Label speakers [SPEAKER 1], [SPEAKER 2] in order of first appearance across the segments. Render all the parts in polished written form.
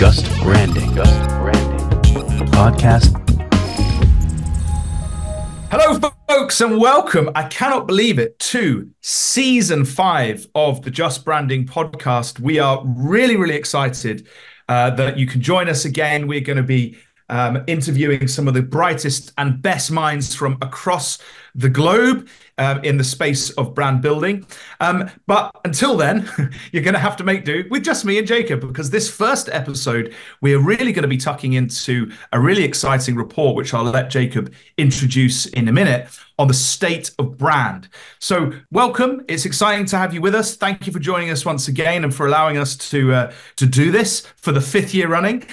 [SPEAKER 1] Just Branding. Podcast.
[SPEAKER 2] Hello, folks, and welcome. I cannot believe it, to season 5 of the Just Branding podcast. We are really excited that you can join us again. We're going to be interviewing some of the brightest and best minds from across the globe in the space of brand building. But until then, you're going to have to make do with just me and Jacob, because this first episode, we're really going to be tucking into a really exciting report, which I'll let Jacob introduce in a minute, on the state of brand. So welcome. It's exciting to have you with us. Thank you for joining us once again and for allowing us to do this for the 5th year running.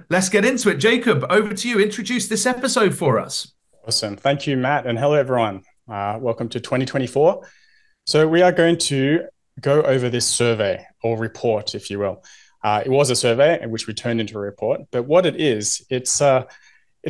[SPEAKER 2] Let's get into it. Jacob, over to you. Introduce this episode for us.
[SPEAKER 3] Awesome. Thank you, Matt. And hello, everyone. Welcome to 2024. So we are going to go over this survey, or report, if you will. It was a survey which we turned into a report. But what it is, it's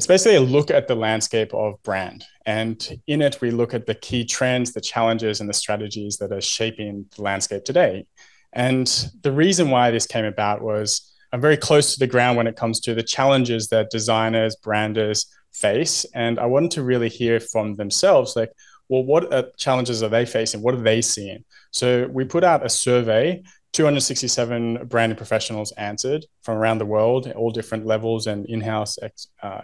[SPEAKER 3] basically a look at the landscape of brand. And in it, we look at the key trends, the challenges, and the strategies that are shaping the landscape today. And the reason why this came about was I'm very close to the ground when it comes to the challenges that designers, branders face. And I wanted to really hear from themselves, like, well, what challenges are they facing? What are they seeing? So we put out a survey. 267 branding professionals answered from around the world, all different levels and in-house,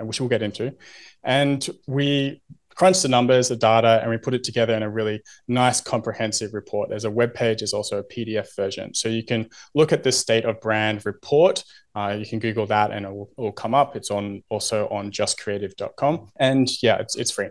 [SPEAKER 3] which we'll get into. And we crunched the numbers, the data, and we put it together in a really nice, comprehensive report. There's a web page, there's also a PDF version. So you can look at the state of brand report. You can Google that and it will come up. It's also on justcreative.com. And yeah, it's free.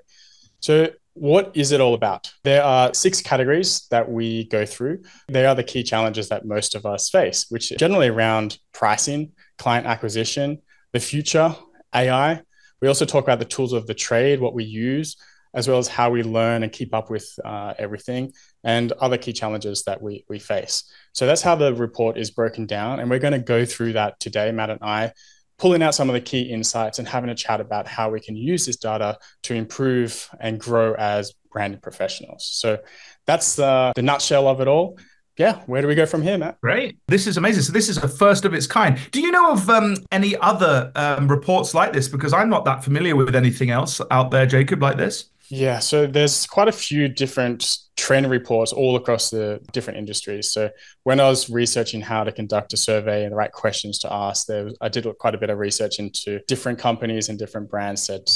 [SPEAKER 3] So what is it all about? There are 6 categories that we go through. They are the key challenges that most of us face, which is generally around pricing, client acquisition, the future, AI. We also talk about the tools of the trade, what we use, as well as how we learn and keep up with everything, and other key challenges that we face. So that's how the report is broken down. And we're going to go through that today, Matt and I, pulling out some of the key insights and having a chat about how we can use this data to improve and grow as branding professionals. So that's the nutshell of it all. Yeah, where do we go from here, Matt?
[SPEAKER 2] Great. This is amazing. So this is a first of its kind. Do you know of any other reports like this? Because I'm not that familiar with anything else out there, Jacob, like this.
[SPEAKER 3] Yeah, so there's quite a few different trend reports all across the different industries. So when I was researching how to conduct a survey and the right questions to ask, I did quite a bit of research into different companies and different brands that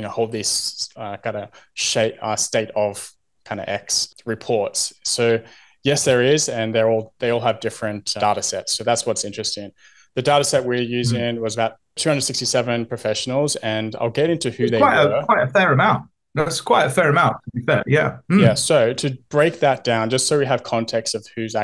[SPEAKER 3] hold this kind of state of kind of X reports. So yes, there is, and they all have different data sets. So that's what's interesting. The data set we're using was about 267 professionals, and I'll get into who they were.
[SPEAKER 2] Quite a fair amount. That's quite a fair amount, to be fair. Yeah.
[SPEAKER 3] Yeah. So to break that down, just so we have context of who's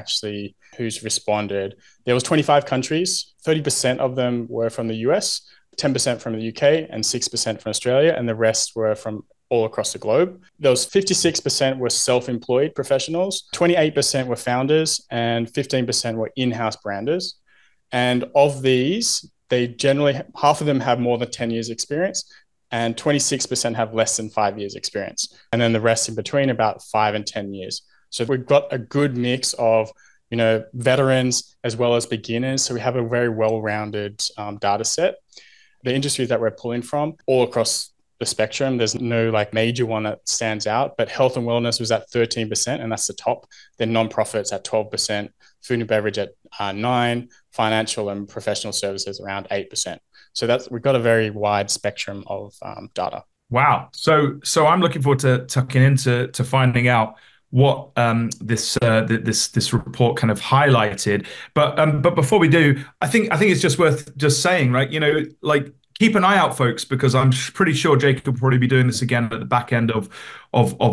[SPEAKER 3] responded, there was 25 countries. 30% of them were from the US, 10% from the UK, and 6% from Australia, and the rest were from all across the globe. Those 56% were self-employed professionals, 28% were founders, and 15% were in-house branders. And of these, they generally, half of them have more than 10 years experience, and 26% have less than 5 years experience. And then the rest in between, about 5 and 10 years. So we've got a good mix of, veterans as well as beginners. So we have a very well-rounded data set. The industries that we're pulling from all across the spectrum, there's no major one that stands out, but health and wellness was at 13%, and that's the top. Then nonprofits at 12%, food and beverage at 9%, financial and professional services around 8%. So we've got a very wide spectrum of data.
[SPEAKER 2] Wow. So I'm looking forward to tucking into finding out what this report kind of highlighted. But before we do, I think it's just worth just saying, right? Keep an eye out, folks, because I'm pretty sure Jacob will probably be doing this again at the back end of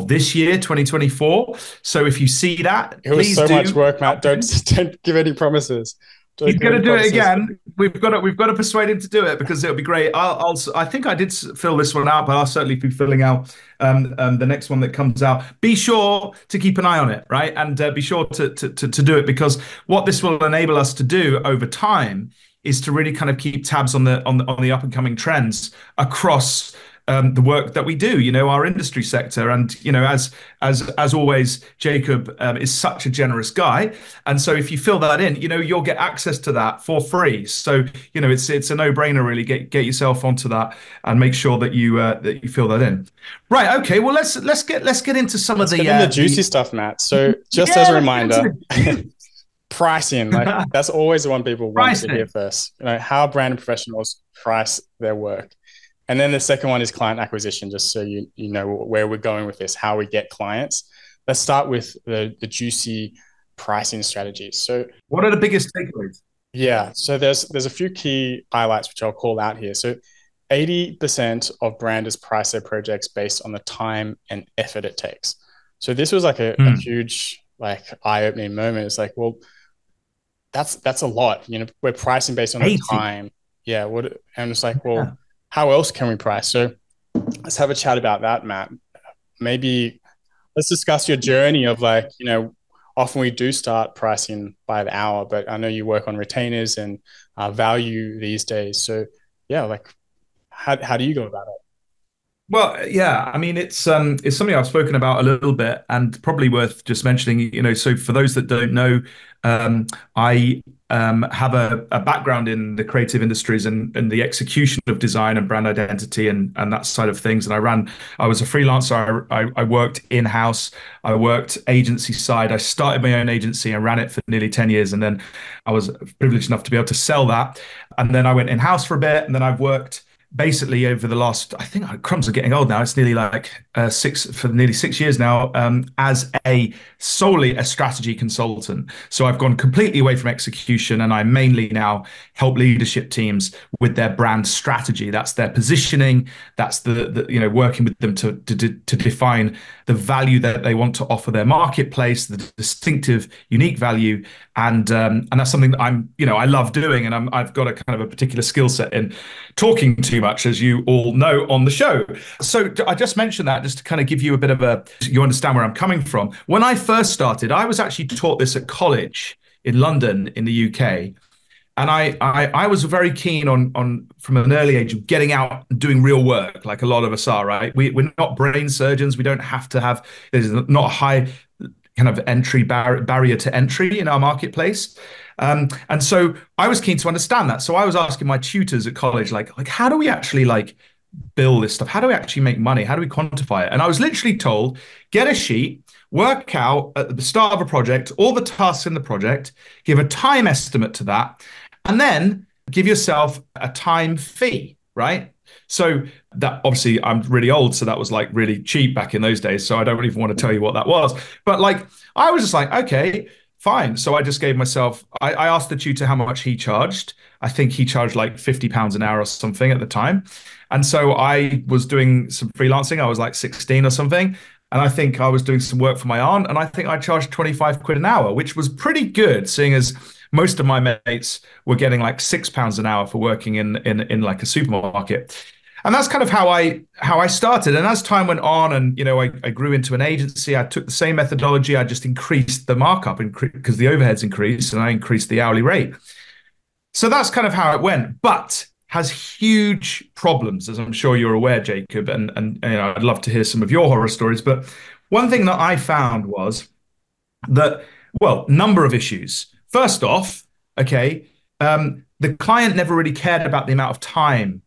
[SPEAKER 2] this year, 2024. So if you see that,
[SPEAKER 3] it was so much work, Matt. Don't give any promises.
[SPEAKER 2] He's going to do it again. We've got to persuade him to do it, because it'll be great. I think I did fill this one out, but I'll certainly be filling out the next one that comes out. Be sure to keep an eye on it, right? And be sure to do it, because what this will enable us to do over time is to really kind of keep tabs on the up and coming trends across the work that we do, our industry sector. And, as always, Jacob is such a generous guy. And so if you fill that in, you'll get access to that for free. So, it's a no-brainer, really. Get yourself onto that and make sure that you fill that in. Right. Okay. Well, let's get into some of the
[SPEAKER 3] get in the juicy stuff, Matt. So just as a reminder, pricing, like that's always the one people want to hear first. How brand professionals price their work. And then the second one is client acquisition, just so you know where we're going with this, how we get clients. Let's start with the juicy pricing strategies. So
[SPEAKER 2] what are the biggest takeaways?
[SPEAKER 3] Yeah, so there's a few key highlights which I'll call out here. So 80% of branders price their projects based on the time and effort it takes. So this was like a huge, like, eye-opening moment. It's like, well, that's a lot. We're pricing based on the time. Yeah. And it's like, well, how else can we price? So let's have a chat about that, Matt. Maybe let's discuss your journey of, like, often we do start pricing by the hour, but I know you work on retainers and value these days. So yeah, like, how do you go about it?
[SPEAKER 2] Well, yeah, I mean, it's something I've spoken about a little bit, and probably worth just mentioning. So for those that don't know, I have a background in the creative industries and the execution of design and brand identity and that side of things. And I was a freelancer. I worked in-house. I worked agency side. I started my own agency and ran it for nearly 10 years. And then I was privileged enough to be able to sell that. And then I went in-house for a bit, and then I've worked basically over the last, I think crumbs are getting old now. It's nearly like nearly 6 years now, as solely a strategy consultant. So I've gone completely away from execution, and I mainly now help leadership teams with their brand strategy. That's their positioning. That's the working with them to define the value that they want to offer their marketplace, the distinctive, unique value, and that's something that I love doing, and I've got a kind of a particular skill set in talking too much, as you all know on the show. So I just mentioned that just to kind of give you a bit of you understand where I'm coming from. When I first started, I was actually taught this at college in London in the UK. And I was very keen on from an early age of getting out and doing real work, like a lot of us are, right? We're not brain surgeons. We don't have to have, there's not a high kind of barrier to entry in our marketplace. And so I was keen to understand that. So I was asking my tutors at college, like how do we actually bill this stuff? How do we actually make money? How do we quantify it? And I was literally told, get a sheet, work out at the start of a project all the tasks in the project, give a time estimate to that, and then give yourself a time fee, right? So that, obviously, I'm really old, so that was like really cheap back in those days. So I don't even want to tell you what that was. But I was just like, okay, fine. So I just gave myself, I asked the tutor how much he charged. I think he charged like £50 an hour or something at the time. And so I was doing some freelancing. I was like 16 or something. And I think I was doing some work for my aunt. And I think I charged 25 quid an hour, which was pretty good, seeing as most of my mates were getting like £6 an hour for working in like a supermarket. And that's kind of how I started. And as time went on, and I grew into an agency, I took the same methodology. I just increased the markup because the overheads increased, and I increased the hourly rate. So that's kind of how it went, but has huge problems, as I'm sure you're aware, Jacob. And I'd love to hear some of your horror stories. But one thing that I found was that, well, number of issues. First off, okay, the client never really cared about the amount of time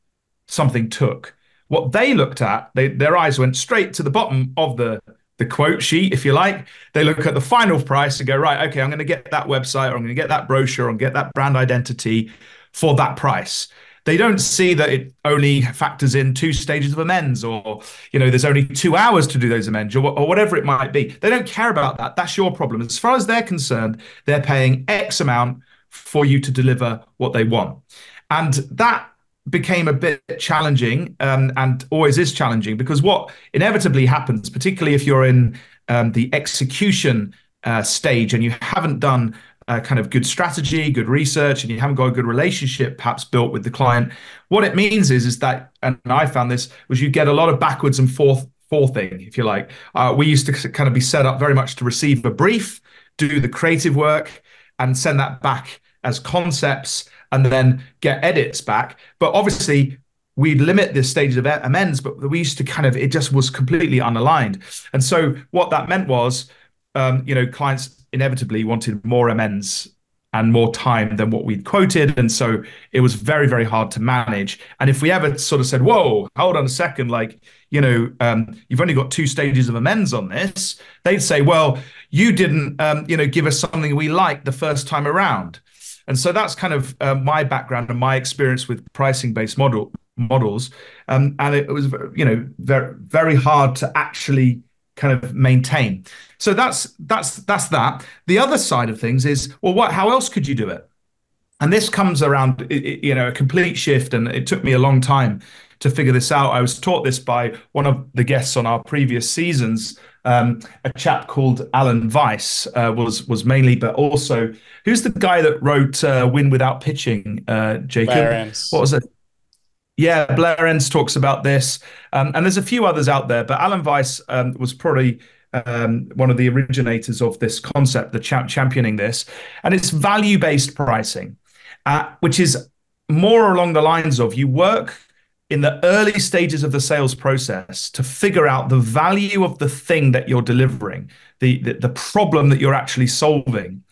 [SPEAKER 2] something took. What they looked at, their eyes went straight to the bottom of the quote sheet, if you like. They look at the final price and go, right, okay, I'm going to get that website, or I'm going to get that brochure, or get that brand identity for that price. They don't see that it only factors in 2 stages of amends, or there's only 2 hours to do those amends, or whatever it might be. They don't care about that. That's your problem. As far as they're concerned, they're paying X amount for you to deliver what they want. And that became a bit challenging, and always is challenging, because what inevitably happens, particularly if you're in the execution stage and you haven't done kind of good strategy, good research, and you haven't got a good relationship perhaps built with the client, what it means is that, and I found this, was you get a lot of backwards and forthing, if you like. We used to kind of be set up very much to receive a brief, do the creative work, and send that back as concepts, and then get edits back. But obviously, we'd limit the stages of amends, but we used to it just was completely unaligned. And so what that meant was, clients inevitably wanted more amends and more time than what we'd quoted. And so it was very, very hard to manage. And if we ever sort of said, whoa, hold on a second, you've only got 2 stages of amends on this, they'd say, well, you didn't, give us something we liked the first time around. And so that's kind of my background and my experience with pricing-based models. And it was, very, very hard to actually kind of maintain. So that's that. The other side of things is, well, how else could you do it? And this comes around, a complete shift. And it took me a long time to figure this out. I was taught this by one of the guests on our previous seasons, a chap called Alan Weiss, was mainly, but also, who's the guy that wrote Win Without Pitching, Jacob? What was it? Yeah, Blair Enns talks about this. And there's a few others out there, but Alan Weiss was probably one of the originators of this concept, the championing this. And it's value-based pricing, which is more along the lines of you work in the early stages of the sales process to figure out the value of the thing that you're delivering, the problem that you're actually solving.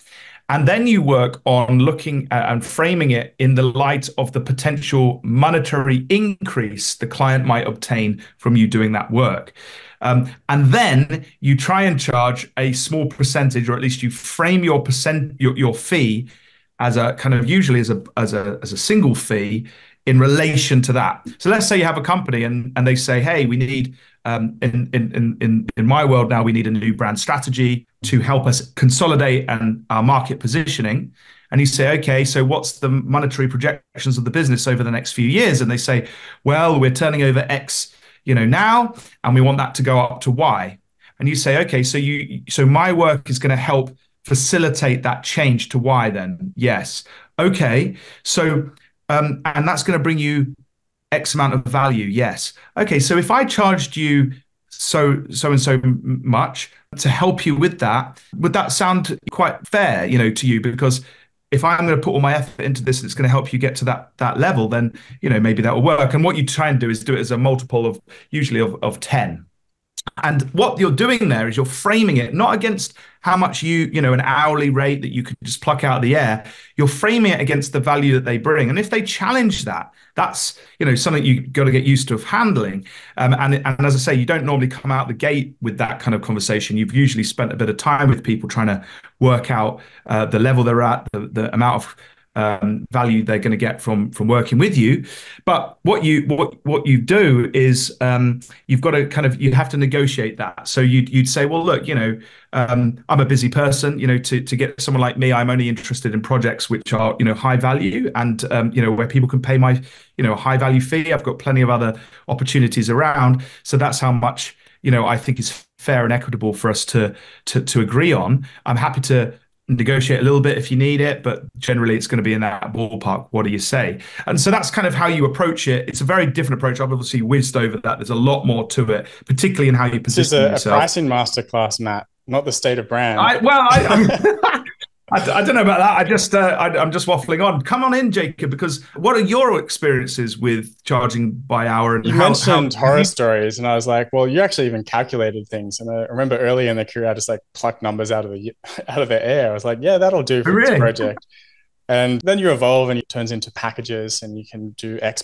[SPEAKER 2] And then you work on looking at and framing it in the light of the potential monetary increase the client might obtain from you doing that work. And then you try and charge a small percentage, or at least you frame your fee as a kind of usually as a single fee in relation to that. So let's say you have a company and they say, hey, we need in my world now, we need a new brand strategy to help us consolidate and our market positioning. And you say, okay, so what's the monetary projections of the business over the next few years? And they say, well, we're turning over X, now, and we want that to go up to Y. And you say, okay, so my work is going to help facilitate that change to Y then. Yes. Okay. So, and that's going to bring you X amount of value. Yes. Okay. So if I charged you so and so much to help you with that, would that sound quite fair, to you? Because if I'm going to put all my effort into this and it's going to help you get to that level, then, maybe that will work. And what you try and do is do it as a multiple of usually of 10. And what you're doing there is you're framing it not against how much an hourly rate that you could just pluck out of the air. You're framing it against the value that they bring. And if they challenge that, that's, something you've got to get used to handling. And as I say, you don't normally come out the gate with that kind of conversation. You've usually spent a bit of time with people trying to work out the level they're at, the amount of value they're going to get from working with you. But what you do is you've got to you have to negotiate that. So you'd say, well, look, I'm a busy person, to get someone like me, I'm only interested in projects which are, high value and, where people can pay my, high value fee. I've got plenty of other opportunities around. So that's how much, I think is fair and equitable for us to agree on. I'm happy to negotiate a little bit if you need it, but generally it's going to be in that ballpark. What do you say? And so that's kind of how you approach it. It's a very different approach. I've obviously whizzed over that. There's a lot more to it, particularly in how you position yourself.
[SPEAKER 3] This is a pricing masterclass, Matt, not the state of brand.
[SPEAKER 2] I don't know about that. I'm just waffling on. Come on in, Jacob, because what are your experiences with charging by hour? And
[SPEAKER 3] you mentioned horror stories, and I was like, well, you actually even calculated things. And I remember early in the career, I just plucked numbers out of the air. I was like, yeah, that'll do for this project. And then you evolve, and it turns into packages, and you can do X,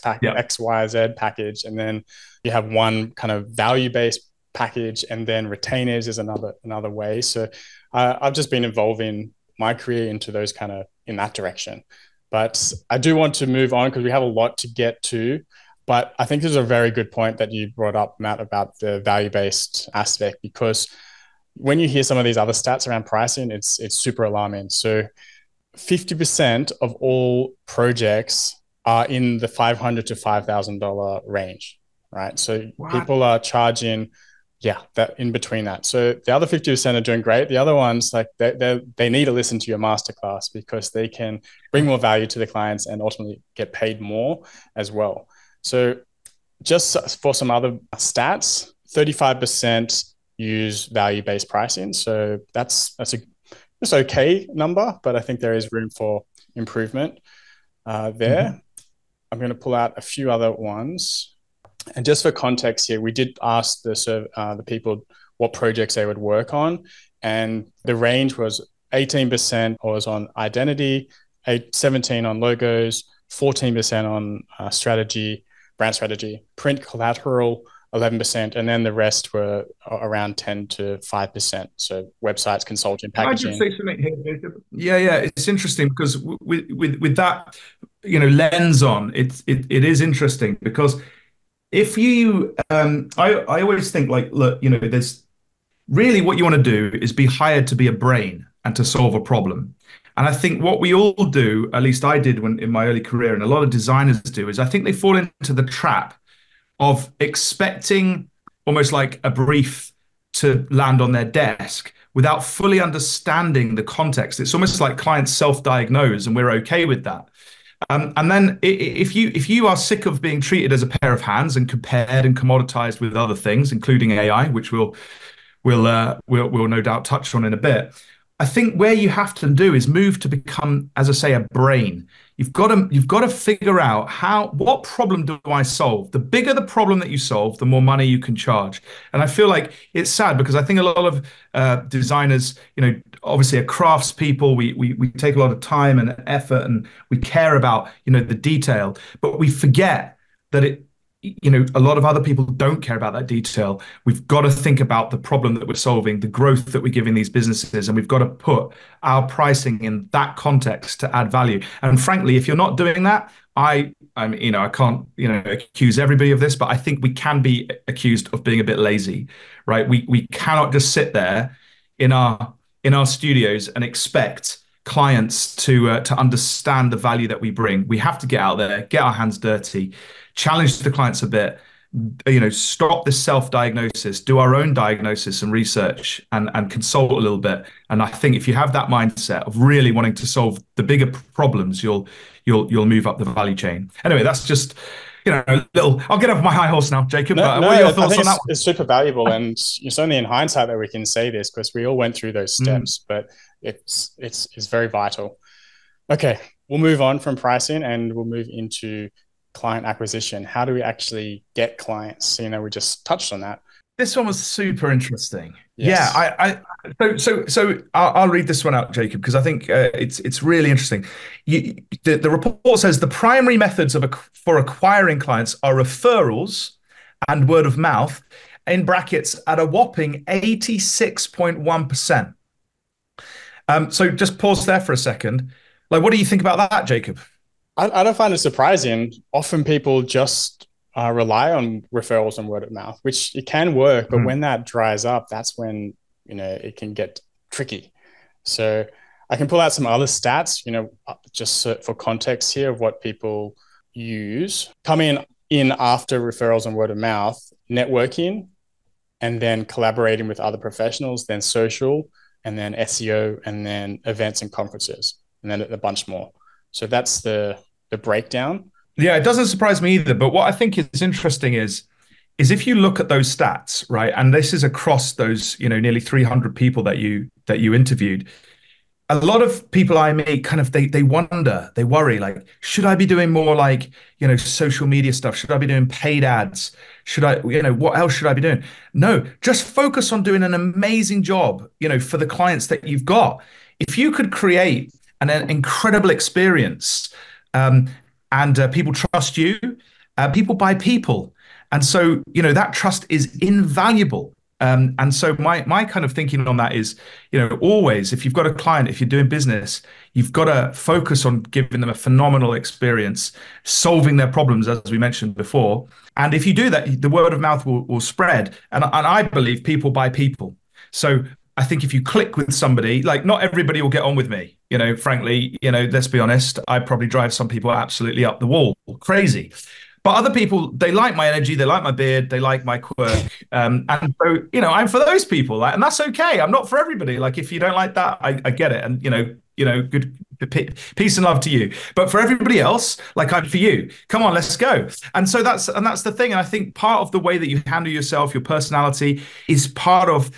[SPEAKER 3] Y, Z package, and then you have one kind of value-based package, and then retainers is another way. So I've just been evolving my career into those in that direction. But I do want to move on because we have a lot to get to. But I think this is a very good point that you brought up, Matt, about the value-based aspect, because when you hear some of these other stats around pricing, it's super alarming. So 50% of all projects are in the $500 to $5,000 range, right? So people are charging that in between that. So the other 50% are doing great. The other ones, they need to listen to your masterclass because they can bring more value to the clients and ultimately get paid more as well. So just for some other stats, 35% use value-based pricing. So that's a okay number, but I think there is room for improvement there. I'm going to pull out a few other ones. And just for context here, we did ask the people what projects they would work on. And the range was 18% was on identity, 17% on logos, 14% on strategy, brand strategy, print collateral, 11%, and then the rest were around 10 to 5%. So websites, consulting, packaging.
[SPEAKER 2] I just say something here, Jacob? Yeah, it's interesting because with that lens on, it is interesting because if you I always think like, look, there's really what you want to do is be hired to be a brain and to solve a problem. And I think what we all do, at least I did when in my early career, and a lot of designers do, is I think they fall into the trap of expecting almost like a brief to land on their desk without fully understanding the context. It's almost like clients self-diagnose, and we're okay with that. And then if you are sick of being treated as a pair of hands and compared and commoditized with other things, including AI, which we'll no doubt touch on in a bit, I think where you have to do is move to become, as I say, a brain. You've got to figure out what problem do I solve? The bigger the problem that you solve, the more money you can charge. And I feel like it's sad because I think a lot of designers, obviously are craftspeople. We take a lot of time and effort, and we care about the detail, but we forget that a lot of other people don't care about that detail. We've got to think about the problem that we're solving, the growth that we're giving these businesses, and we've got to put our pricing in that context to add value. And frankly, if you're not doing that, I can't accuse everybody of this, but I think we can be accused of being a bit lazy, right? We cannot just sit there in our studios and expect clients to understand the value that we bring. We have to get out there, get our hands dirty, challenge the clients a bit, stop this self-diagnosis, do our own diagnosis and research, and consult a little bit. And I think if you have that mindset of really wanting to solve the bigger problems, you'll move up the value chain. Anyway, that's just I'll get off my high horse now, Jacob.
[SPEAKER 3] What
[SPEAKER 2] are your thoughts on that one?
[SPEAKER 3] It's super valuable, and it's only in hindsight that we can say this because we all went through those steps, but it's very vital. Okay, we'll move on from pricing and we'll move into client acquisition. How do we actually get clients? We just touched on that.
[SPEAKER 2] This one was super interesting.
[SPEAKER 3] Yes.
[SPEAKER 2] Yeah, so I'll read this one out, Jacob, because I think it's really interesting. The report says the primary methods for acquiring clients are referrals and word of mouth, in brackets, at a whopping 86.1%. So just pause there for a second. Like, what do you think about that, Jacob?
[SPEAKER 3] I don't find it surprising. Often people just rely on referrals and word of mouth, which it can work, but when that dries up, that's when it can get tricky. So I can pull out some other stats, just for context here of what people use. Coming in after referrals and word of mouth, networking, and then collaborating with other professionals, then social, and then SEO, and then events and conferences, and then a bunch more. So that's the breakdown.
[SPEAKER 2] Yeah, it doesn't surprise me either. But what I think is interesting is if you look at those stats, right, and this is across those, nearly 300 people that you interviewed, a lot of people I meet kind of they wonder, they worry, like, should I be doing more like, social media stuff? Should I be doing paid ads? Should I, what else should I be doing? No, just focus on doing an amazing job, for the clients that you've got. If you could create an incredible experience, and people trust you, people buy people. And so, that trust is invaluable. And so my kind of thinking on that is, always, if you've got a client, if you're doing business, you've got to focus on giving them a phenomenal experience, solving their problems, as we mentioned before. And if you do that, the word of mouth will spread. And I believe people buy people. So I think if you click with somebody, like, not everybody will get on with me. Frankly, let's be honest, I probably drive some people absolutely up the wall, crazy. But other people, they like my energy, they like my beard, they like my quirk. And so, I'm for those people, and that's okay. I'm not for everybody. Like, if you don't like that, I get it. And, good peace and love to you. But for everybody else, like, I'm for you. Come on, let's go. And so that's the thing. And I think part of the way that you handle yourself, your personality, is part of,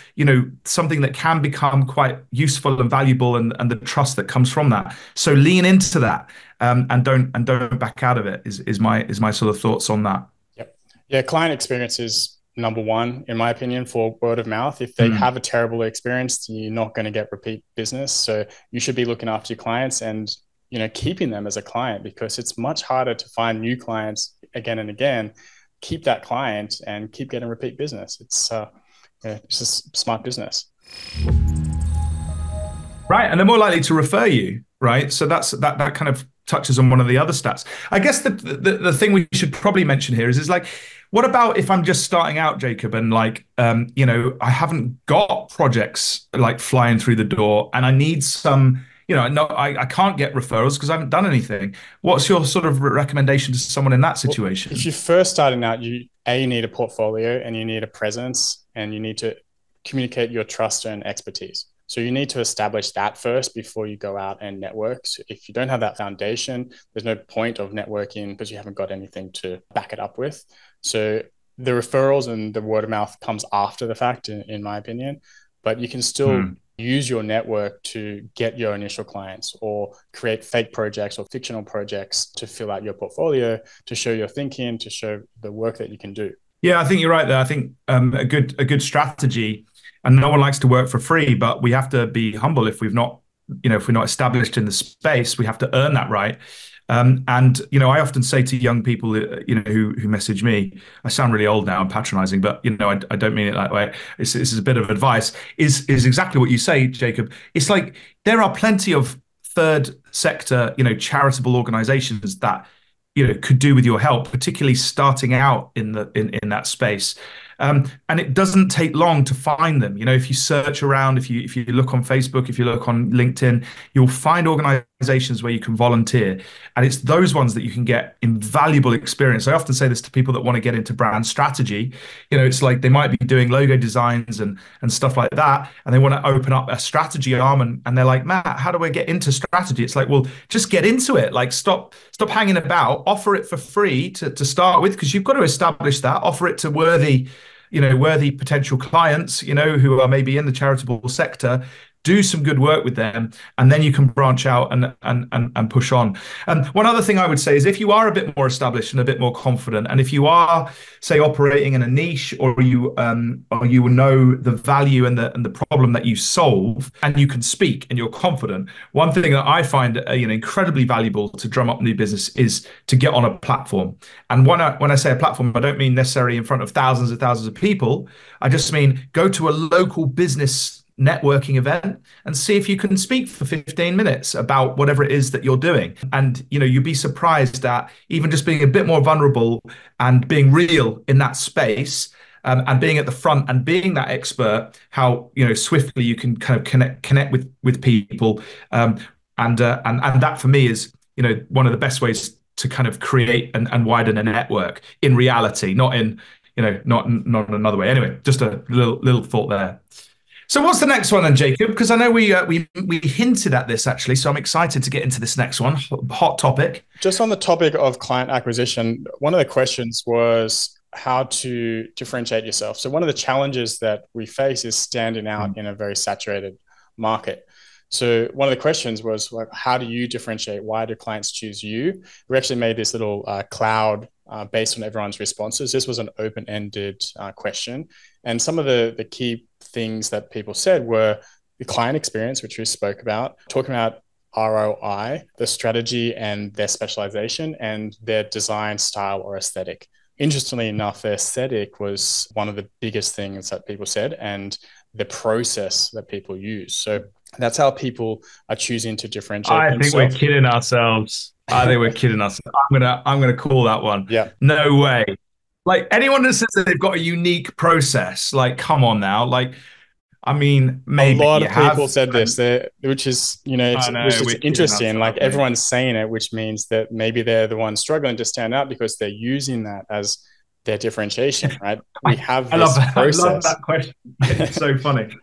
[SPEAKER 2] something that can become quite useful and valuable, and the trust that comes from that. So lean into that. and don't back out of it. Is my sort of thoughts on that.
[SPEAKER 3] Yep. Yeah, client experience is number one, in my opinion, for word of mouth. If they have a terrible experience, you're not going to get repeat business. So you should be looking after your clients and, keeping them as a client, because it's much harder to find new clients again and again. Keep that client and keep getting repeat business. It's just smart business.
[SPEAKER 2] Right. And they're more likely to refer you, right? So that kind of touches on one of the other stats. I guess the thing we should probably mention here is like, what about if I'm just starting out, Jacob, and like, I haven't got projects like flying through the door and I need some, no, I can't get referrals because I haven't done anything. What's your sort of recommendation to someone in that situation?
[SPEAKER 3] Well, if you're first starting out, you need a portfolio and you need a presence and you need to communicate your trust and expertise. So you need to establish that first before you go out and network. So if you don't have that foundation, there's no point of networking because you haven't got anything to back it up with. So the referrals and the word of mouth comes after the fact, in my opinion, but you can still use your network to get your initial clients or create fake projects or fictional projects to fill out your portfolio, to show your thinking, to show the work that you can do.
[SPEAKER 2] Yeah, I think you're right there. I think a good strategy. And no one likes to work for free, but we have to be humble if we're not established in the space. We have to earn that right. And I often say to young people, who message me, I sound really old now and patronizing, but I don't mean it that way. This is a bit of advice. Is exactly what you say, Jacob. It's like there are plenty of third sector, charitable organizations that could do with your help, particularly starting out in that space. And it doesn't take long to find them. If you search around, if you look on Facebook, if you look on LinkedIn, you'll find organizations where you can volunteer. And it's those ones that you can get invaluable experience. I often say this to people that want to get into brand strategy. It's like they might be doing logo designs and stuff like that. And they want to open up a strategy arm and they're like, Matt, how do I get into strategy? It's like, well, just get into it. Like stop hanging about, offer it for free to start with, because you've got to establish that, offer it to worthy potential clients, who are maybe in the charitable sector. Do some good work with them, and then you can branch out and push on. And one other thing I would say is, if you are a bit more established and a bit more confident, and if you are, say, operating in a niche, or you know the value and the problem that you solve, and you can speak and you're confident, one thing that I find incredibly valuable to drum up new business is to get on a platform. And when I say a platform, I don't mean necessarily in front of thousands and thousands of people. I just mean go to a local business networking event and see if you can speak for 15 minutes about whatever it is that you're doing. And you'd be surprised at even just being a bit more vulnerable and being real in that space, and being at the front and being that expert, how swiftly you can kind of connect with people, and that for me is one of the best ways to kind of create and widen a network in reality, not in not another way. Anyway, just a little thought there. So what's the next one then, Jacob? Because I know we hinted at this actually, so I'm excited to get into this next one. Hot topic.
[SPEAKER 3] Just on the topic of client acquisition, one of the questions was how to differentiate yourself. So one of the challenges that we face is standing out in a very saturated market. So one of the questions was, like, how do you differentiate? Why do clients choose you? We actually made this little cloud based on everyone's responses. This was an open-ended question. And some of the key things that people said were the client experience, which we spoke about, talking about ROI, the strategy and their specialization, and their design style or aesthetic. Interestingly enough, their aesthetic was one of the biggest things that people said, and the process that people use. So that's how people are choosing to differentiate themselves.
[SPEAKER 2] I think we're kidding ourselves. I'm gonna call that one.
[SPEAKER 3] Yeah.
[SPEAKER 2] No way. Like anyone that says that they've got a unique process, like, come on now. Like, I mean, maybe
[SPEAKER 3] a lot of people said this, which is, it's interesting. Like everyone's saying it, which means that maybe they're the ones struggling to stand out because they're using that as their differentiation, right? We have this process.
[SPEAKER 2] I love that question. It's so funny.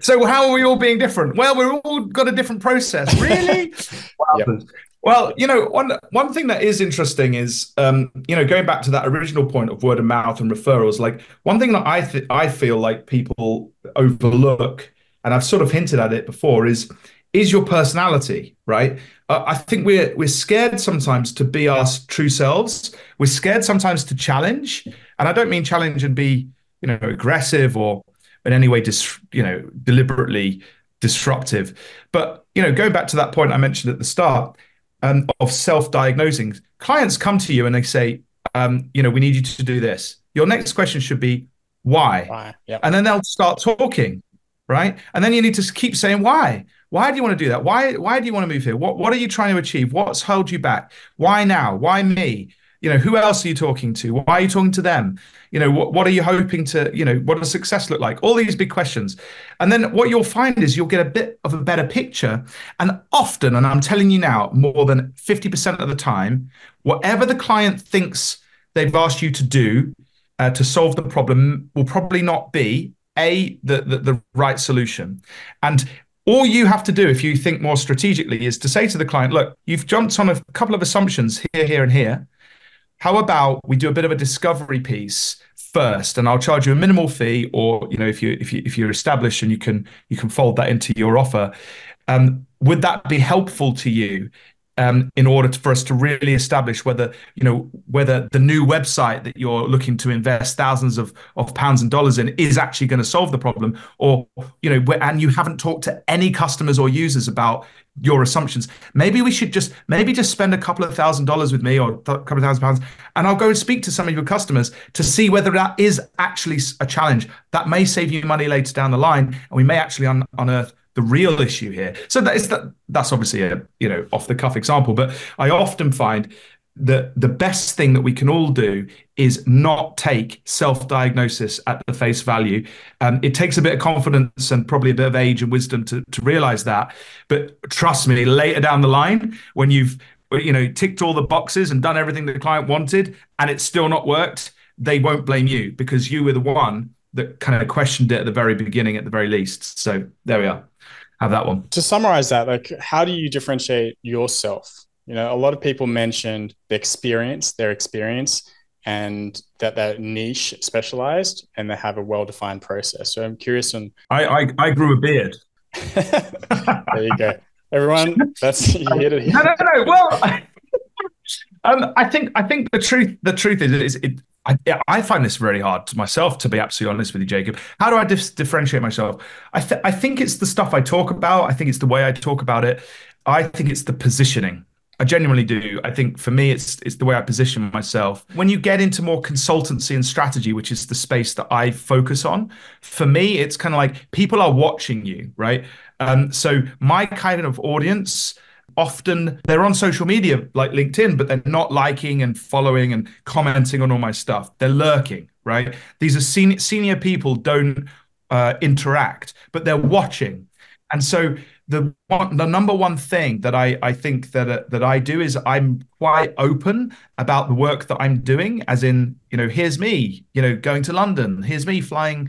[SPEAKER 2] So how are we all being different? Well, we're all got a different process. Really?
[SPEAKER 3] Yep.
[SPEAKER 2] Well, one thing that is interesting is, going back to that original point of word of mouth and referrals, like one thing that I feel like people overlook, and I've sort of hinted at it before, is your personality, right? I think we're scared sometimes to be our true selves. We're scared sometimes to challenge, and I don't mean challenge and be, aggressive or in any way deliberately disruptive. But going back to that point I mentioned at the start, of self-diagnosing, clients come to you and they say, we need you to do this. Your next question should be why,
[SPEAKER 3] Why? Yeah.
[SPEAKER 2] and then they'll start talking, right? And then you need to keep saying why. Why do you want to do that? Why do you want to move here? What are you trying to achieve? What's held you back? Why now? Why me? Who else are you talking to? Why are you talking to them? What are you hoping to, what does success look like? All these big questions. And then what you'll find is you'll get a bit of a better picture. And often, and I'm telling you now, more than 50% of the time, whatever the client thinks they've asked you to do to solve the problem will probably not be the right solution. And all you have to do, if you think more strategically, is to say to the client, look, you've jumped on a couple of assumptions here, and here. How about we do a bit of a discovery piece first, and I'll charge you a minimal fee, or if you're established and you can fold that into your offer. Would that be helpful to you? In order for us to really establish whether the new website that you're looking to invest thousands of pounds and dollars in is actually going to solve the problem, or and you haven't talked to any customers or users about your assumptions. Maybe we should just spend a couple of $1,000s with me, or a couple of £1,000, and I'll go and speak to some of your customers to see whether that is actually a challenge that may save you money later down the line, and we may actually unearth the real issue here. So that's obviously a off the cuff example, but I often find that the best thing that we can all do is not take self-diagnosis at the face value. It takes a bit of confidence and probably a bit of age and wisdom to realize that. But trust me, later down the line, when you've ticked all the boxes and done everything the client wanted and it's still not worked, they won't blame you, because you were the one that kind of questioned it at the very beginning, at the very least. So there we are. Have that one.
[SPEAKER 3] To summarize that, like, how do you differentiate yourself? A lot of people mentioned their experience, and that they're niche specialized and they have a well-defined process. So I'm curious on.
[SPEAKER 2] I grew a beard.
[SPEAKER 3] There you go. Everyone, that's you hear it.
[SPEAKER 2] No. Well, I think the truth is I find this very hard to myself, to be absolutely honest with you, Jacob. How do I differentiate myself? I think it's the stuff I talk about. I think it's the way I talk about it. I think it's the positioning. I genuinely do. I think for me, it's the way I position myself. When you get into more consultancy and strategy, which is the space that I focus on, for me, it's kind of like people are watching you, right? So my kind of audience, often they're on social media like LinkedIn, but they're not liking and following and commenting on all my stuff. They're lurking, right? These are senior people, don't interact, but they're watching. And so the number one thing that I think that I do is I'm quite open about the work that I'm doing, as in, here's me, going to London, here's me flying,